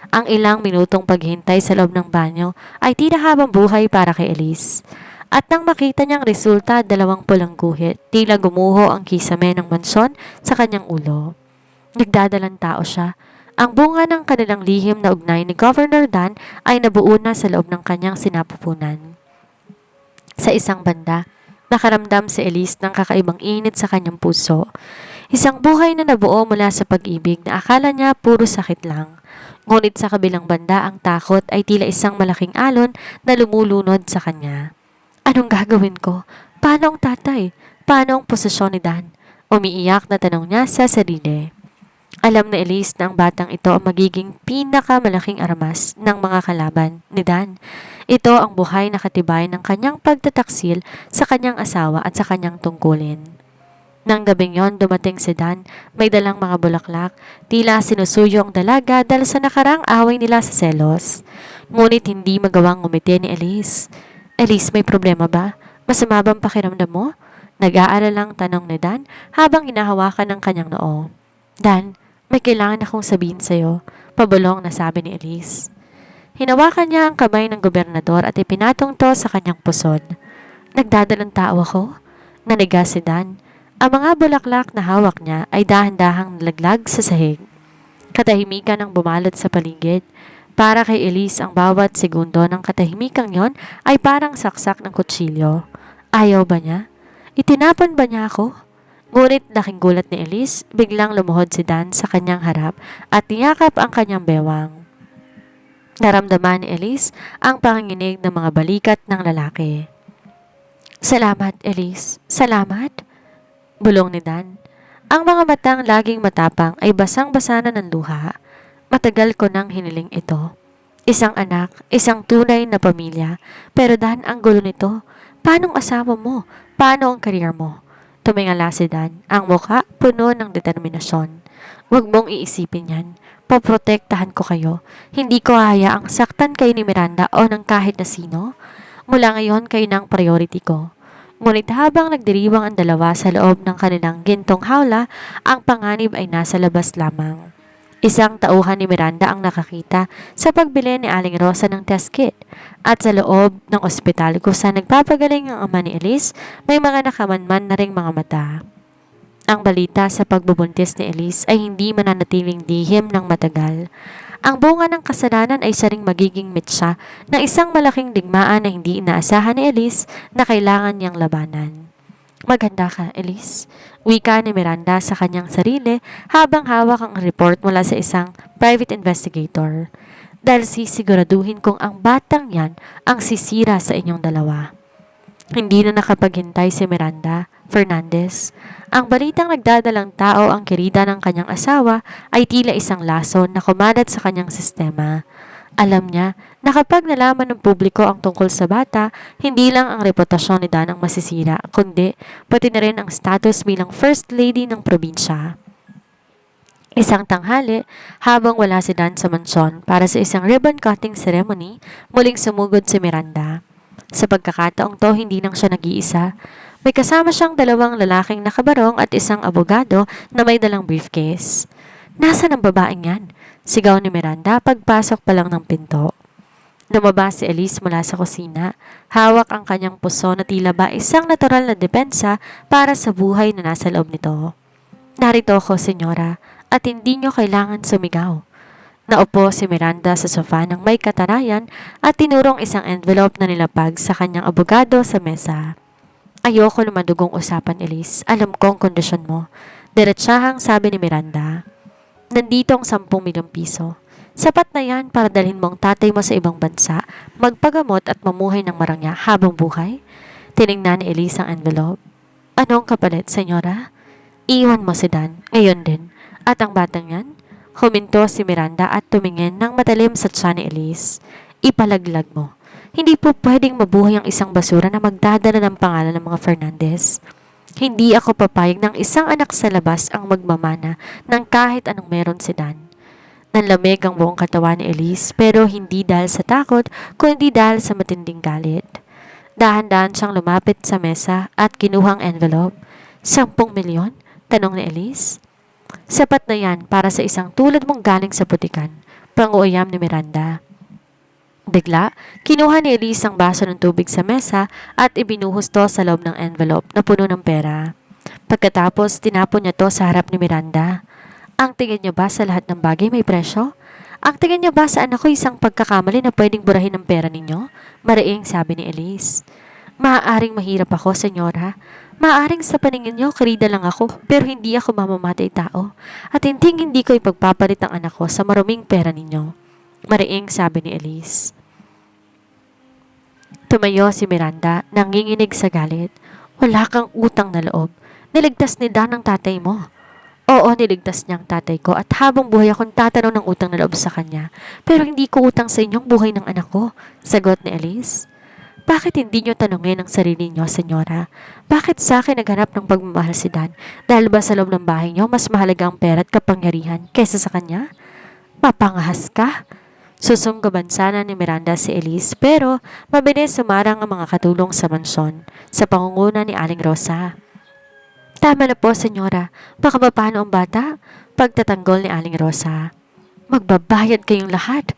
Ang ilang minutong paghintay sa loob ng banyo ay tila habang buhay para kay Elise. At nang makita niyang resulta, 2 pulang guhit, tila gumuho ang kisame ng mansyon sa kanyang ulo. Nagdadalang tao siya. Ang bunga ng kanilang lihim na ugnay ni Governor Dan ay nabuo na sa loob ng kanyang sinapupunan. Sa isang banda, nakaramdam si Elise ng kakaibang init sa kanyang puso. Isang buhay na nabuo mula sa pag-ibig na akala niya puro sakit lang. Ngunit sa kabilang banda, ang takot ay tila isang malaking alon na lumulunod sa kanya. Anong gagawin ko? Paano ang tatay? Paano ang posisyon ni Dan? Umiiyak na tanong niya sa sarili. Alam na Elise na ang batang ito ang magiging pinakamalaking armas ng mga kalaban ni Dan. Ito ang buhay na katibay ng kanyang pagtataksil sa kanyang asawa at sa kanyang tungkulin. Nang gabing yon, dumating si Dan, may dalang mga bulaklak, tila sinusuyo ang dalaga dahil sa nakarang away nila sa selos. Ngunit hindi magawang ngumiti ni Elise. Elise, may problema ba? Masama bang pakiramdam mo? Nag-aalalang tanong ni Dan habang hinahawakan ng kanyang noo. Dan, may kailangan akong sabihin sa'yo, pabulong na sabi ni Elise. Hinawakan niya ang kamay ng gobernador at ipinatong to sa kanyang pusod. Nagdadalang tao ako? Naniga si Dan. Ang mga bulaklak na hawak niya ay dahan-dahang nalaglag sa sahig. Katahimikan ang bumalot sa paligid. Para kay Elise, ang bawat segundo ng katahimikang yon ay parang saksak ng kutsilyo. Ayaw ba niya? Itinapon ba niya ako? Ngunit laking gulat ni Elise, biglang lumuhod si Dan sa kanyang harap at niyakap ang kanyang bewang. Naramdaman ni Elise ang panginginig ng mga balikat ng lalaki. Salamat, Elise. Salamat. Bulong ni Dan. Ang mga matang laging matapang ay basang-basa na ng luha. Matagal ko nang hiniling ito. Isang anak, isang tunay na pamilya. Pero Dan, ang gulo nito. Paano ang asawa mo? Paano ang career mo? Tumingala si Dan, ang mukha puno ng determinasyon. Huwag mong iisipin yan. Poprotektahan ko kayo. Hindi ko hayaang saktan kayo ni Miranda o ng kahit na sino. Mula ngayon kayo ng priority ko. Ngunit habang nagdiriwang ang dalawa sa loob ng kanilang gintong hawla, ang panganib ay nasa labas lamang. Isang tauhan ni Miranda ang nakakita sa pagbili ni Aling Rosa ng test kit. At sa loob ng ospital kung saan nagpapagaling ang ama ni Elise, may mga nakamanman na ring mga mata. Ang balita sa pagbubuntis ni Elise ay hindi mananatiling lihim ng matagal. Ang bunga ng kasalanan ay siya ring magiging mitsa ng isang malaking digmaan na hindi inaasahan ni Elise na kailangan niyang labanan. Maganda ka, Elise. Wika ni Miranda sa kanyang sarili habang hawak ang report mula sa isang private investigator. Dahil sisiguraduhin kong ang batang yan ang sisira sa inyong dalawa. Hindi na nakapaghintay si Miranda Fernandez. Ang balitang nagdadalang tao ang kirida ng kanyang asawa ay tila isang lason na kumalat sa kanyang sistema. Alam niya na kapag nalaman ng publiko ang tungkol sa bata, hindi lang ang reputasyon ni Dan ang masisira, kundi pati na rin ang status bilang First Lady ng probinsya. Isang tanghali, habang wala si Dan sa mansyon para sa isang ribbon cutting ceremony, muling sumugod si Miranda. Sa pagkakataong to, hindi lang siya nag-iisa. May kasama siyang 2 lalaking nakabarong at isang abogado na may dalang briefcase. Nasaan ang babaeng yan? Sigaw ni Miranda pagpasok pa lang ng pinto. Lumabas si Elise mula sa kusina. Hawak ang kanyang puso na tila ba isang natural na depensa para sa buhay na nasa loob nito. Narito ako, senyora, at hindi nyo kailangan sumigaw. Naupo si Miranda sa sofa ng may katarayan at tinurong isang envelope na nilapag sa kanyang abogado sa mesa. Ayoko na madugong usapan, Elise. Alam ko ang kondisyon mo. Diretsahang sabi ni Miranda. Nandito ang 10 milyong piso. Sapat na yan para dalhin mong tatay mo sa ibang bansa, magpagamot at mamuhay ng marangya habang buhay? Tiningnan ni Elise ang envelope. Anong kapalit, senyora? Iwan mo si Dan, ngayon din. At ang batang yan? Huminto si Miranda at tumingin ng matalim sa tiyan ni Elise. Ipalaglag mo. Hindi po pwedeng mabuhay ang isang basura na magdadala ng pangalan ng mga Fernandez. Hindi ako papayag ng isang anak sa labas ang magmamana ng kahit anong meron si Dan. Nanlamig ang buong katawan ni Elise pero hindi dahil sa takot kundi dahil sa matinding galit. Dahan-dahan siyang lumapit sa mesa at kinuha ang envelope. 10 milyon? Tanong ni Elise. Sapat na yan para sa isang tulad mong galing sa putikan, panguayam ni Miranda. Bigla, kinuha ni Elise ang baso ng tubig sa mesa at ibinuhos to sa loob ng envelope na puno ng pera. Pagkatapos, tinapon niya to sa harap ni Miranda. Ang tingin niyo ba sa lahat ng bagay may presyo? Ang tingin niyo ba sa anak ko isang pagkakamali na pwedeng burahin ng pera ninyo? Mariing sabi ni Elise. Maaaring mahirap ako, senyora. Maaaring sa paningin niyo, kerida lang ako, pero hindi ako mamamatay tao. At hindi ko ipagpapalit ang anak ko sa maruming pera ninyo. Mariing sabi ni Elise. Tumayo si Miranda, nanginginig sa galit. Wala kang utang na loob. Niligtas ni Dan ang tatay mo. Oo, niligtas niya ang tatay ko at habang buhay akong tatanong ng utang na loob sa kanya. Pero hindi ko utang sa inyong buhay ng anak ko, sagot ni Elise. Bakit hindi niyo tanungin ang sarili niyo, senyora? Bakit sa akin naghanap ng pagmamahal si Dan? Dahil ba sa loob ng bahay niyo mas mahalaga ang pera at kapangyarihan kaysa sa kanya? Mapangahas ka? Susunggaban sana ni Miranda si Elise pero mabilis sumarang ang mga katulong sa mansyon sa pangunguna ni Aling Rosa. Tama na po, senyora. Baka mapano ang bata? Pagtatanggol ni Aling Rosa. Magbabayad kayong lahat.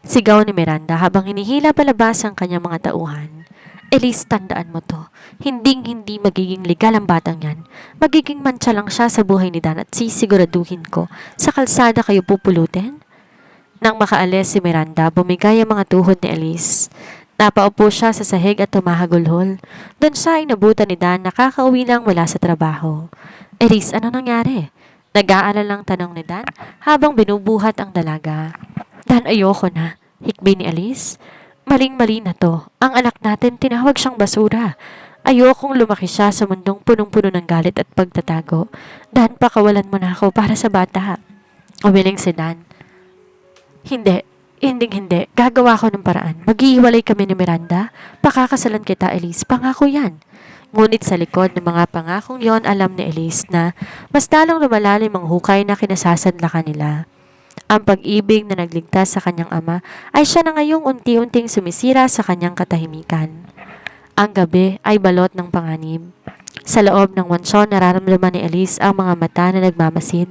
Sigaw ni Miranda habang hinihila palabas ang kanyang mga tauhan. Elise, tandaan mo to. Hindi magiging legal ang batang yan. Magiging mantsa lang siya sa buhay ni Dan at sisiguraduhin ko sa kalsada kayo pupulutin. Nang makaalis si Miranda, bumigay ang mga tuhod ni Elise. Napaupo siya sa sahig at tumahagulhol. Doon siya ay nabutan ni Dan na kakauwi lang mula sa trabaho. Elise, ano nangyari? Nag-aalalang tanong ni Dan habang binubuhat ang dalaga. Dan, ayoko na. Hikbi ni Elise. Maling-mali na to. Ang anak natin tinawag siyang basura. Ayokong lumaki siya sa mundong punong-puno ng galit at pagtatago. Dan, pakawalan mo na ako para sa bata. Umiling si Dan. Hindi. Gagawa ko ng paraan. Maghihiwalay kami ni Miranda. Pakakasalan kita, Elise. Pangako yan. Ngunit sa likod ng mga pangakong yon, alam ni Elise na mas lalong lumalalim ang hukay na kinasasadlakan nila. Ang pag-ibig na nagligtas sa kanyang ama ay siya na ngayong unti-unting sumisira sa kanyang katahimikan. Ang gabi ay balot ng panganib. Sa loob ng mansyon, nararamdaman ni Elise ang mga mata na nagmamasid.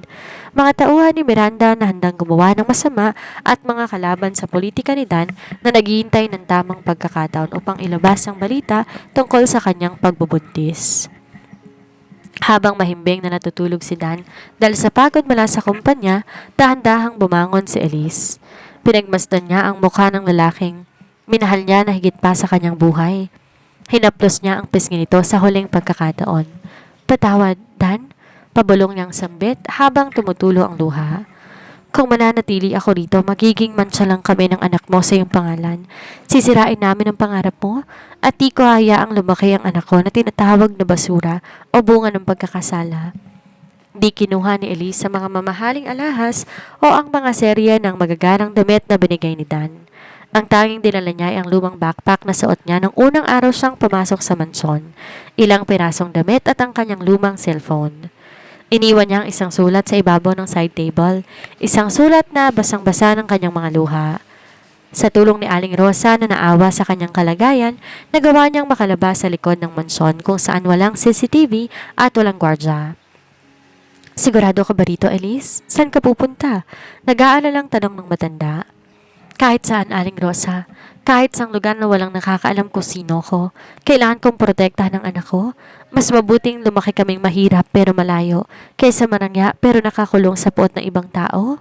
Mga tauhan ni Miranda na handang gumawa ng masama at mga kalaban sa politika ni Dan na naghihintay ng tamang pagkakataon upang ilabas ang balita tungkol sa kanyang pagbubuntis. Habang mahimbing na natutulog si Dan dahil sa pagod mula sa kumpanya, dahan-dahang bumangon si Elise. Pinagmasdan niya ang mukha ng lalaking minahal niya na higit pa sa kanyang buhay. Hinaplos niya ang pisngi nito sa huling pagkakataon. Patawad, Dan? Pabulong niyang sambit habang tumutulo ang luha. Kung mananatili ako rito, magiging mantsa lang kami ng anak mo sa iyong pangalan. Sisirain namin ang pangarap mo at di ko hayaang lumaki ang anak ko na tinatawag na basura o bunga ng pagkakasala. Di kinuha ni Elise sa mga mamahaling alahas o ang mga serye ng magagarang damit na binigay ni Dan. Ang tanging dinala niya ay ang lumang backpack na suot niya nung unang araw siyang pumasok sa mansyon, ilang pirasong damit at ang kanyang lumang cellphone. Iniwan niya ang isang sulat sa ibabaw ng side table, isang sulat na basang-basa ng kanyang mga luha. Sa tulong ni Aling Rosa na naawa sa kanyang kalagayan, nagawa niyang makalabas sa likod ng mansyon kung saan walang CCTV at walang gwardya. Sigurado ka ba rito, Elise? Saan ka pupunta? Nag-aalalang tanong ng matanda. Kahit saan, Aling Rosa. Kahit sa lugar na walang nakakaalam kung sino ko. Kailangan kong protektahan ng anak ko. Mas mabuting lumaki kaming mahirap pero malayo kaysa marangya pero nakakulong sa puot ng ibang tao.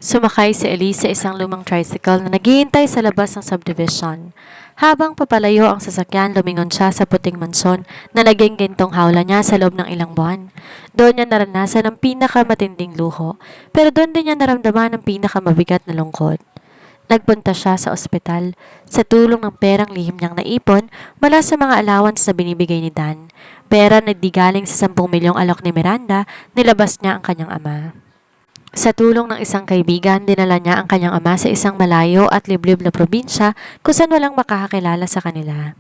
Sumakay si Elise sa isang lumang tricycle na naghihintay sa labas ng subdivision. Habang papalayo ang sasakyan, lumingon siya sa puting mansyon na naging gintong hawla niya sa loob ng ilang buwan. Doon niya naranasan ang pinakamatinding luho, pero doon din niya naramdaman ang pinakamabigat na lungkot. Nagpunta siya sa ospital sa tulong ng perang lihim niyang naipon mula sa mga allowance na binibigay ni Dan. Pera na di galing sa 10 milyong alok ni Miranda, nilabas niya ang kanyang ama. Sa tulong ng isang kaibigan, dinala niya ang kanyang ama sa isang malayo at liblib na probinsya kung saan walang makakakilala sa kanila.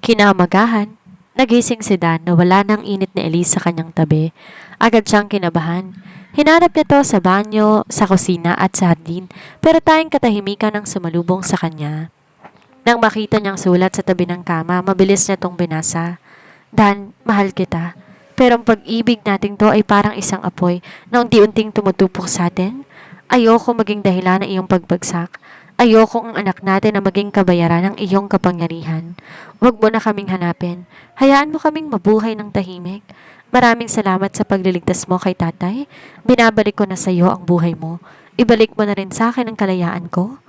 Kinaumagahan, nagising si Dan na wala ng init ni Elise sa kanyang tabi. Agad siyang kinabahan. Hinanap niya to sa banyo, sa kusina at sa hardin, pero tayong katahimikan ang sumalubong sa kanya. Nang makita niyang sulat sa tabi ng kama, mabilis niya tong binasa. Dan, mahal kita. Pero ang pag-ibig nating to ay parang isang apoy na unti-unting tumutupok sa atin. Ayoko maging dahilan ng iyong pagbagsak. Ayoko ang anak natin na maging kabayaran ng iyong kapangyarihan. Huwag mo na kaming hanapin. Hayaan mo kaming mabuhay ng tahimik. Maraming salamat sa pagliligtas mo kay tatay. Binabalik ko na sa iyo ang buhay mo. Ibalik mo na rin sa akin ang kalayaan ko.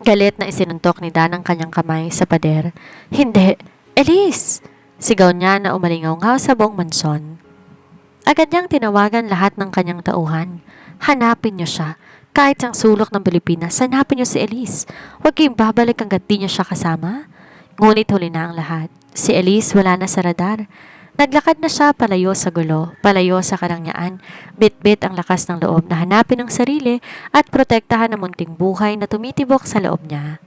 Galit na isinuntok ni Dan ang kanyang kamay sa pader. Hindi! Elise! Sigaw niya na umalingaw-ngaw sa buong mansyon. Agad niyang tinawagan lahat ng kanyang tauhan. Hanapin niyo siya. Kahit sa sulok ng Pilipinas, hanapin niyo si Elise. Huwag kayong babalik hanggat di niyo siya kasama. Ngunit huli na ang lahat. Si Elise wala na sa radar. Naglakad na siya palayo sa gulo, palayo sa karangyaan, bit-bit ang lakas ng loob na hanapin ang sarili at protektahan ang munting buhay na tumitibok sa loob niya.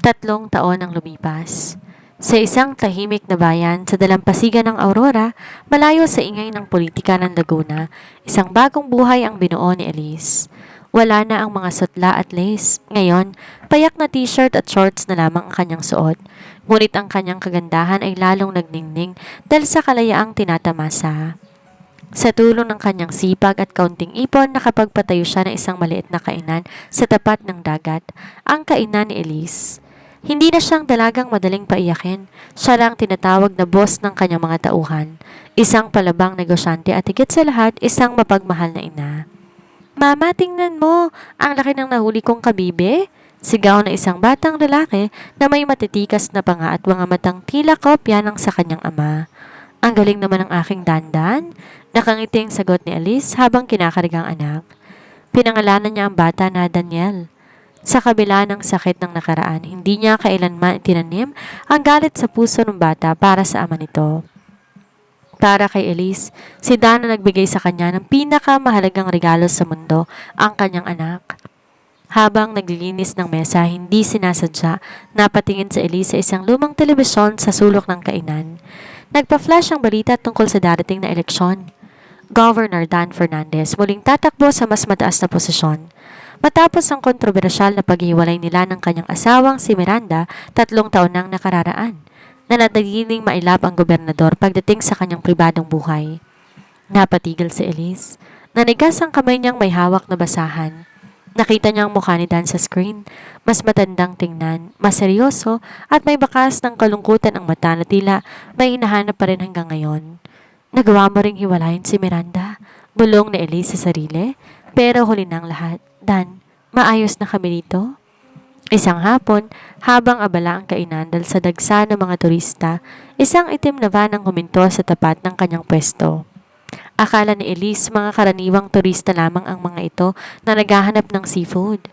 3 taon ang lumipas. Sa isang tahimik na bayan sa dalampasigan ng Aurora, malayo sa ingay ng politika ng Laguna, isang bagong buhay ang binuo ni Elise. Wala na ang mga sutla at lace. Ngayon, payak na t-shirt at shorts na lamang ang kanyang suot. Ngunit ang kanyang kagandahan ay lalong nagningning dahil sa kalayaang tinatamasa. Sa tulong ng kanyang sipag at kaunting ipon, nakapagpatayo siya ng isang maliit na kainan sa tapat ng dagat, ang kainan ni Elise. Hindi na siyang dalagang madaling paiyakin. Siya lang tinatawag na boss ng kanyang mga tauhan. Isang palabang negosyante at higit sa lahat, isang mapagmahal na ina. Mama, tingnan mo! Ang laki ng nahuli kong kabibe! Sigaw na isang batang lalaki na may matitikas na panga at mga matang tila kopya ng sa kanyang ama. Ang galing naman ng aking dandan! Nakangiting sagot ni Elise habang kinakarigang anak. Pinangalanan niya ang bata na Daniel. Sa kabila ng sakit ng nakaraan, hindi niya kailanman tinanim ang galit sa puso ng bata para sa ama nito. Para kay Elise, si Dan na nagbigay sa kanya ng pinakamahalagang regalo sa mundo, ang kanyang anak. Habang naglilinis ng mesa, hindi sinasadya, napatingin sa Elise sa isang lumang telebisyon sa sulok ng kainan. Nagpa-flash ang balita tungkol sa darating na eleksyon. Governor Dan Fernandez muling tatakbo sa mas mataas na posisyon. Matapos ang kontrobersyal na paghiwalay nila ng kanyang asawang si Miranda 3 taon nang nakararaan, na natigiling mailap ang gobernador pagdating sa kanyang pribadong buhay. Napatigil si Elise. Nanigas ang kamay niyang may hawak na basahan. Nakita niya ang mukha ni Dan sa screen. Mas matandang tingnan, mas seryoso at may bakas ng kalungkutan ang mata na tila may hinahanap pa rin hanggang ngayon. Nagawa mo ring hiwalayin si Miranda? Bulong ni Elise sa sarili. Pero huli na ang lahat. Dan, maayos na kami dito? Isang hapon, habang abala ang kainan dahil sa dagsa ng mga turista, isang itim na van ang huminto sa tapat ng kanyang pwesto. Akala ni Elise mga karaniwang turista lamang ang mga ito na naghahanap ng seafood.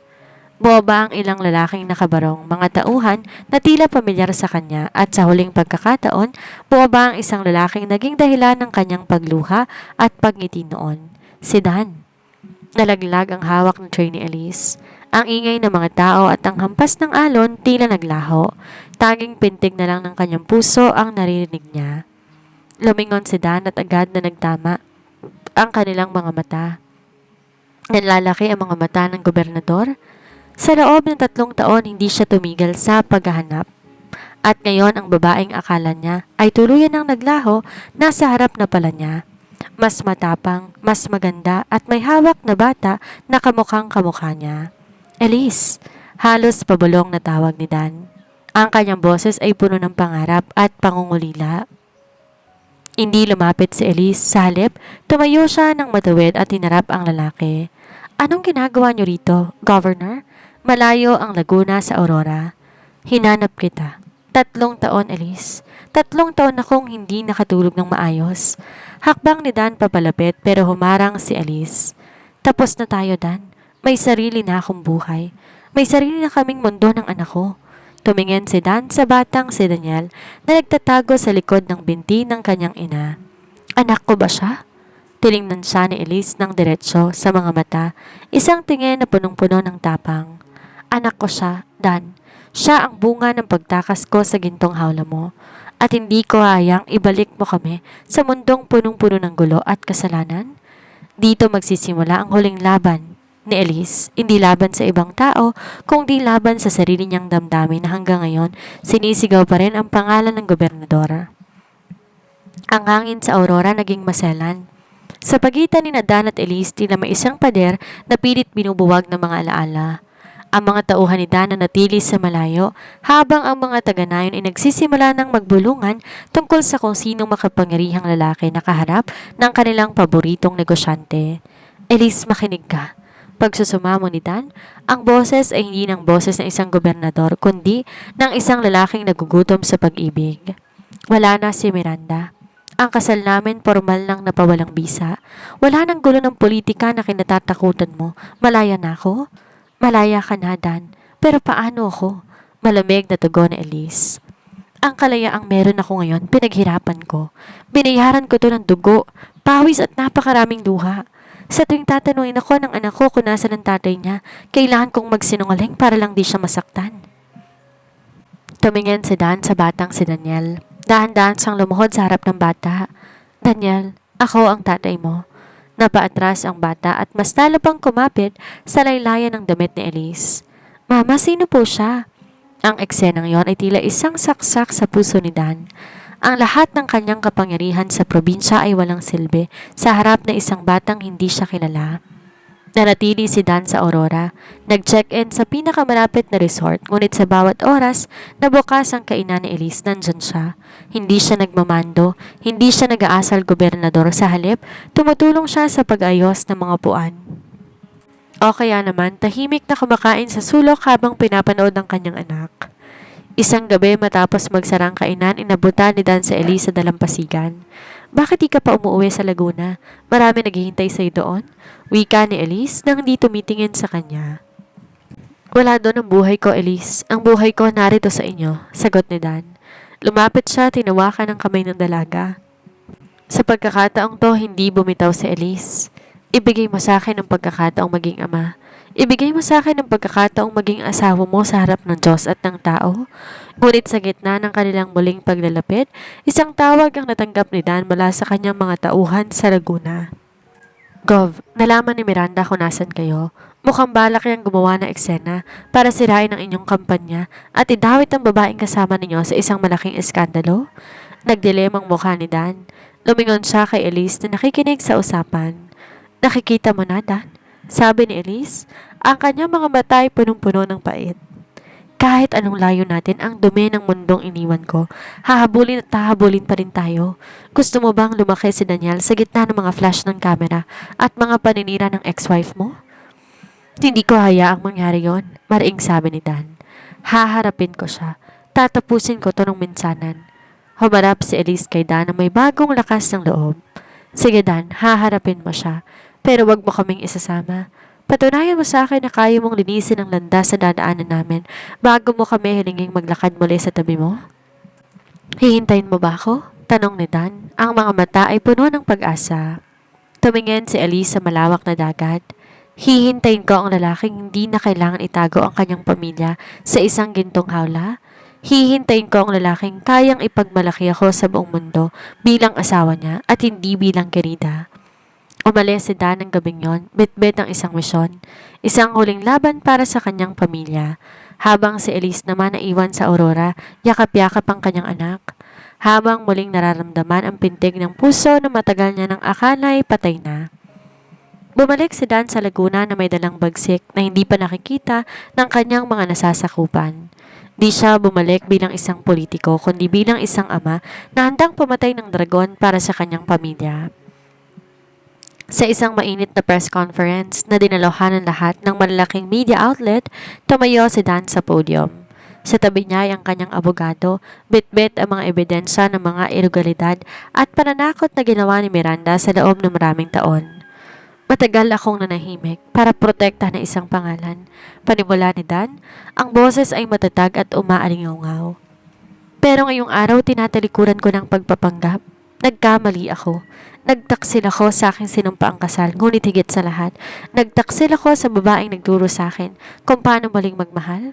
Bumaba ang ilang lalaking nakabarong, mga tauhan na tila pamilyar sa kanya at sa huling pagkakataon, bumaba ang isang lalaking naging dahilan ng kanyang pagluha at pagngiti noon, si Dan. Nalaglag ang hawak ng tray ni Elise. Ang ingay ng mga tao at ang hampas ng alon tila naglaho. Tanging pintig na lang ng kanyang puso ang naririnig niya. Lumingon si Dan at agad na nagtama ang kanilang mga mata. Nanlalaki ang mga mata ng gobernador. Sa loob ng 3 taon, hindi siya tumigil sa paghahanap. At ngayon ang babaeng akala niya ay tuluyan ng naglaho, nasa harap na pala niya. Mas matapang, mas maganda at may hawak na bata na kamukhang kamukha niya. Elise, halos pabulong na tawag ni Dan. Ang kanyang boses ay puno ng pangarap at pangungulila. Hindi lumapit si Elise, sa halip, tumayo siya ng matawid at hinarap ang lalaki. Anong ginagawa niyo rito, Governor? Malayo ang Laguna sa Aurora. Hinanap kita. 3 taon, Elise. 3 taon akong hindi nakatulog ng maayos. Hakbang ni Dan papalapit pero humarang si Elise. Tapos na tayo, Dan. May sarili na akong buhay. May sarili na kaming mundo ng anak ko. Tumingin si Dan sa batang si Daniel na nagtatago sa likod ng binti ng kanyang ina. Anak ko ba siya? Tiningnan siya ni Elise ng diretsyo sa mga mata, isang tingin na punong-puno ng tapang. Anak ko siya, Dan. Siya ang bunga ng pagtakas ko sa gintong hawla mo. At hindi ko hayang ibalik mo kami sa mundong punong-puno ng gulo at kasalanan. Dito magsisimula ang huling laban ni Elise, hindi laban sa ibang tao, kundi laban sa sarili niyang damdamin na hanggang ngayon sinisigaw pa rin ang pangalan ng gobernador. Ang hangin sa Aurora naging maselan. Sa pagitan ni Dan at Elise, tila may isang pader na pilit binubuwag ng mga alaala. Ang mga tauhan ni Dan na natili sa malayo, habang ang mga taga-nayon ay nagsisimula ng magbulungan tungkol sa kung sinong makapangyarihang lalaki na kaharap ng kanilang paboritong negosyante. Elise, makinig ka. Pagsusumamo ni Dan, ang boses ay hindi ng boses ng isang gobernador, kundi ng isang lalaking nagugutom sa pag-ibig. Wala na si Miranda. Ang kasal namin formal lang na pawalang bisa. Wala nang gulo ng politika na kinatatakutan mo. Malaya na ako? Malaya ka na, Dan. Pero paano ako? Malamig na tugon ni Elise. Ang kalayaang meron ako ngayon, pinaghirapan ko. Binayaran ko to ng dugo, pawis at napakaraming luha. Sa tuwing tatanungin ako ng anak ko kung nasa ng tatay niya, kailangan kong magsinungaling para lang di siya masaktan. Tumingin si Dan sa batang si Daniel. Dahan-dahan siyang lumuhod sa harap ng bata. Daniel, ako ang tatay mo. Napaatras ang bata at mas lalo pang kumapit sa laylayan ng damit ni Elise. Mama, sino po siya? Ang eksenang yon ay tila isang saksak sa puso ni Dan. Ang lahat ng kanyang kapangyarihan sa probinsya ay walang silbi sa harap ng isang batang hindi siya kilala. Nanatili si Dan sa Aurora. Nag-check-in sa pinakamalapit na resort, ngunit sa bawat oras na bukas ang kainan ni Elise, nandyan siya. Hindi siya nagmamando, hindi siya nag-aasal gobernador, sa halip, tumutulong siya sa pag-ayos ng mga puan. O kaya naman, tahimik na kumakain sa sulok habang pinapanood ng kanyang anak. Isang gabi matapos magsarang kainan, inabutan ni Dan sa Elise sa dalampasigan. Bakit di ka pa umuwi sa Laguna? Marami naghihintay sa'yo doon. Wika ni Elise nang hindi tumitingin sa kanya. Wala doon ang buhay ko, Elise. Ang buhay ko narito sa inyo, sagot ni Dan. Lumapit siya, tinawakan ng kamay ng dalaga. Sa pagkakataong to, hindi bumitaw si Elise. Ibigay mo sa akin ang pagkakataong maging ama. Ibigay mo sa akin ang pagkakataong maging asawa mo sa harap ng Diyos at ng tao. Ngunit sa gitna ng kanilang muling paglalapit, isang tawag ang natanggap ni Dan mula sa kanyang mga tauhan sa Laguna. Gov, nalaman ni Miranda kung nasan kayo. Mukhang balak niyang gumawa ng eksena para sirain ang inyong kampanya at idawit ang babaeng kasama ninyo sa isang malaking eskandalo. Nagdilemang mukha ni Dan. Lumingon siya kay Elise na nakikinig sa usapan. Nakikita mo na, Dan? Sabi ni Elise, ang kanyang mga mata ay punong-puno ng pait. Kahit anong layo natin ang dumi ng mundong iniwan ko, hahabulin at hahabulin pa rin tayo. Gusto mo bang lumaki si Daniel sa gitna ng mga flash ng camera at mga paninira ng ex-wife mo? Hindi ko hayaang mangyari yon, mariing sabi ni Dan. Haharapin ko siya. Tatapusin ko to ng minsanan. Humarap si Elise kay Dan na may bagong lakas ng loob. Sige Dan, haharapin mo siya. Pero wag mo kaming isasama. Patunayan mo sa akin na kaya mong linisin ang landas sa dadaanan namin bago mo kami hilinging maglakad muli sa tabi mo. Hihintayin mo ba ako? Tanong ni Dan. Ang mga mata ay puno ng pag-asa. Tumingin si Elise sa malawak na dagat. Hihintayin ko ang lalaking hindi na kailangan itago ang kanyang pamilya sa isang gintong hawla. Hihintayin ko ang lalaking kayang ipagmalaki ako sa buong mundo bilang asawa niya at hindi bilang kerida. Umalis si Dan ng gabing yon, bitbit ang isang misyon, isang huling laban para sa kanyang pamilya. Habang si Elise naman naiwan sa Aurora, yakap-yakap ang kanyang anak. Habang muling nararamdaman ang pintig ng puso na matagal niya ng akala ay patay na. Bumalik si Dan sa Laguna na may dalang bagsik na hindi pa nakikita ng kanyang mga nasasakupan. Di siya bumalik bilang isang politiko, kundi bilang isang ama na handang pumatay ng dragon para sa kanyang pamilya. Sa isang mainit na press conference na dinalohan ng lahat ng malalaking media outlet, tumayo si Dan sa podium. Sa tabi niya ay ang kanyang abogado, bitbit ang mga ebidensya ng mga ilegalidad at pananakot na ginawa ni Miranda sa loob ng maraming taon. Matagal akong nanahimik para protekta ng isang pangalan. Panimula ni Dan, ang boses ay matatag at umaalingaw. Pero ngayong araw tinatalikuran ko ng pagpapanggap. Nagkamali ako. Nagtaksil ako sa aking sinumpaang kasal, ngunit higit sa lahat, nagtaksil ako sa babaeng nagturo sa akin kung paano maling magmahal.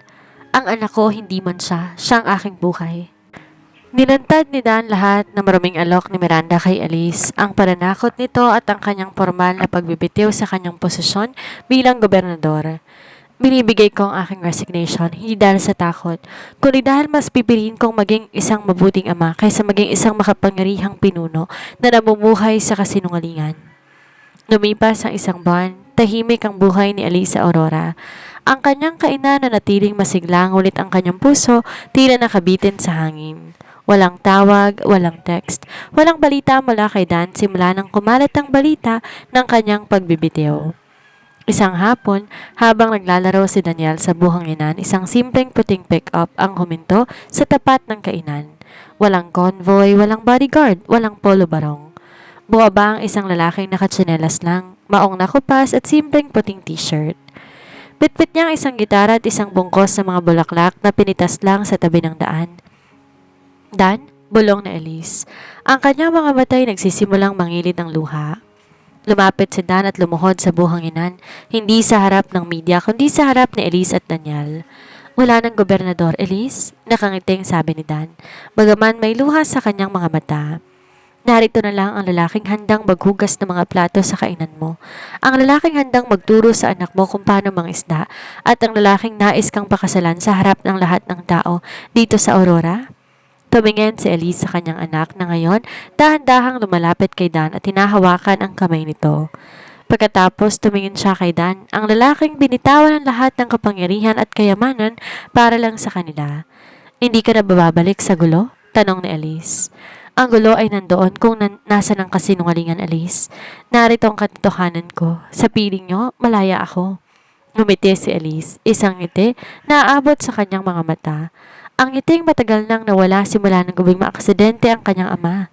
Ang anak ko hindi man siya, siyang aking buhay. Nilantad ni Dan lahat ng maruming alok ni Miranda kay Alice, ang pananakot nito at ang kanyang formal na pagbibitiw sa kanyang posisyon bilang gobernador. Binibigay ko ang aking resignation, hindi dahil sa takot, kundi dahil mas pipiliin kong maging isang mabuting ama kaysa maging isang makapangyarihang pinuno na namumuhay sa kasinungalingan. Lumipas ang isang buwan, tahimik ang buhay ni Alice sa Aurora. Ang kanyang kainan na natiling masigla, ngunit ang kanyang puso tila nakabitin sa hangin. Walang tawag, walang text, walang balita mula kay Dan simula nang kumalat ang balita ng kanyang pagbibitiw. Isang hapon, habang naglalaro si Daniel sa buhanginan, isang simpleng puting pick-up ang huminto sa tapat ng kainan. Walang convoy, walang bodyguard, walang polo barong. Buwaba ang isang lalaking nakatsinelas lang, maong nakupas at simpleng puting t-shirt. Bitbit niya ang isang gitara at isang bungkos sa mga bulaklak na pinitas lang sa tabi ng daan. Dan, bulong na Elise. Ang kanyang mga matay nagsisimulang mangilid ng luha. Lumapit si Dan at lumuhod sa buhanginan, hindi sa harap ng media kundi sa harap ni Elise at Daniel. Wala ng gobernador, Elise, nakangiting sabi ni Dan, bagaman may luha sa kanyang mga mata. Narito na lang ang lalaking handang maghugas ng mga plato sa kainan mo, ang lalaking handang magturo sa anak mo kung paano mangisda, at ang lalaking nais kang pakasalan sa harap ng lahat ng tao dito sa Aurora. Tumingin si Elise sa kanyang anak na ngayon dahan-dahang lumalapit kay Dan at hinahawakan ang kamay nito. Pagkatapos tumingin siya kay Dan, ang lalaking binitawan ng lahat ng kapangyarihan at kayamanan para lang sa kanila. Hindi ka na babalik sa gulo? Tanong ni Elise. Ang gulo ay nandoon kung nasa ng kasinungalingan, Elise. Narito ang katotohanan ko. Sa piling nyo, malaya ako. Ngumiti si Elise, isang ngiti na aabot sa kanyang mga mata. Ang ngiting matagal nang nawala simula ng gabing maaksidente ang kanyang ama.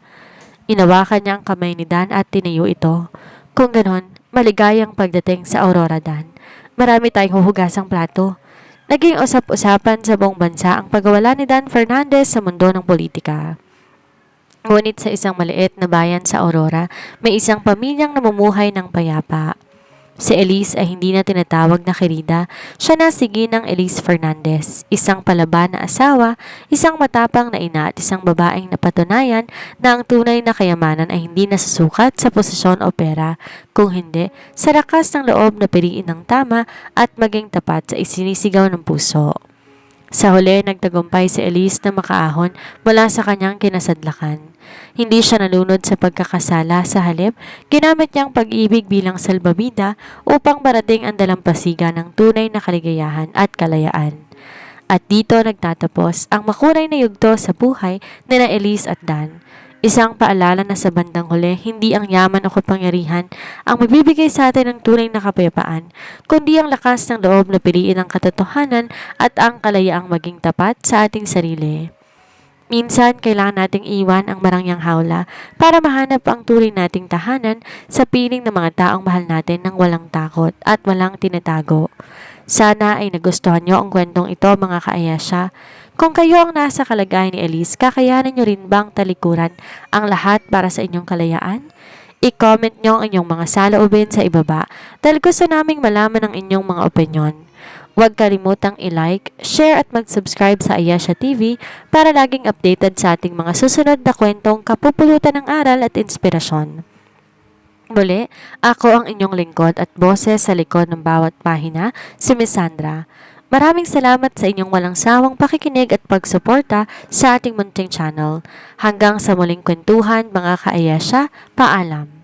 Inawakan niya ang kamay ni Dan at tinayo ito. Kung ganon, maligayang pagdating sa Aurora, Dan. Marami tayong huhugasang plato. Naging usap-usapan sa buong bansa ang pagwala ni Dan Fernandez sa mundo ng politika. Ngunit sa isang maliit na bayan sa Aurora, may isang pamilyang namumuhay ng payapa. Si Elise ay hindi na tinatawag na Querida, siya na si Ginang Elise Fernandez, isang palaban na asawa, isang matapang na ina at isang babaeng napatunayan na ang tunay na kayamanan ay hindi nasusukat sa posisyon o pera, kung hindi sa lakas ng loob na piliin ng tama at maging tapat sa isinisigaw ng puso. Sa huli, nagtagumpay si Elise na makaahon mula sa kanyang kinasadlakan. Hindi siya nalunod sa pagkakasala, sa halip, ginamit niyang pag-ibig bilang salbabida upang marating ang dalampasigan ng tunay na kaligayahan at kalayaan. At dito nagtatapos ang makulay na yugto sa buhay nina Elise at Dan. Isang paalala na sa bandang huli, hindi ang yaman o kapangyarihan ang mabibigay sa atin ng tunay na kapayapaan, kundi ang lakas ng loob na piliin ang katotohanan at ang kalayaang maging tapat sa ating sarili. Minsan, kailangan nating iwan ang marangyang hawla para mahanap ang tunay nating tahanan sa piling ng mga taong mahal natin ng walang takot at walang tinatago. Sana ay nagustuhan nyo ang kwentong ito, mga kaayasya. Kung kayo ang nasa kalagayan ni Elise, kakayanan nyo rin bang talikuran ang lahat para sa inyong kalayaan? I-comment nyo ang inyong mga saloobin sa ibaba dahil gusto naming malaman ang inyong mga opinyon. Huwag kalimutang i-like, share at mag-subscribe sa Ayasha TV para laging updated sa ating mga susunod na kwentong kapupulutan ng aral at inspirasyon. Muli, ako ang inyong lingkod at boses sa likod ng bawat pahina, si Miss Sandra. Maraming salamat sa inyong walang sawang pakikinig at pagsuporta sa ating munting channel. Hanggang sa muling kwentuhan, mga kaayasya, paalam.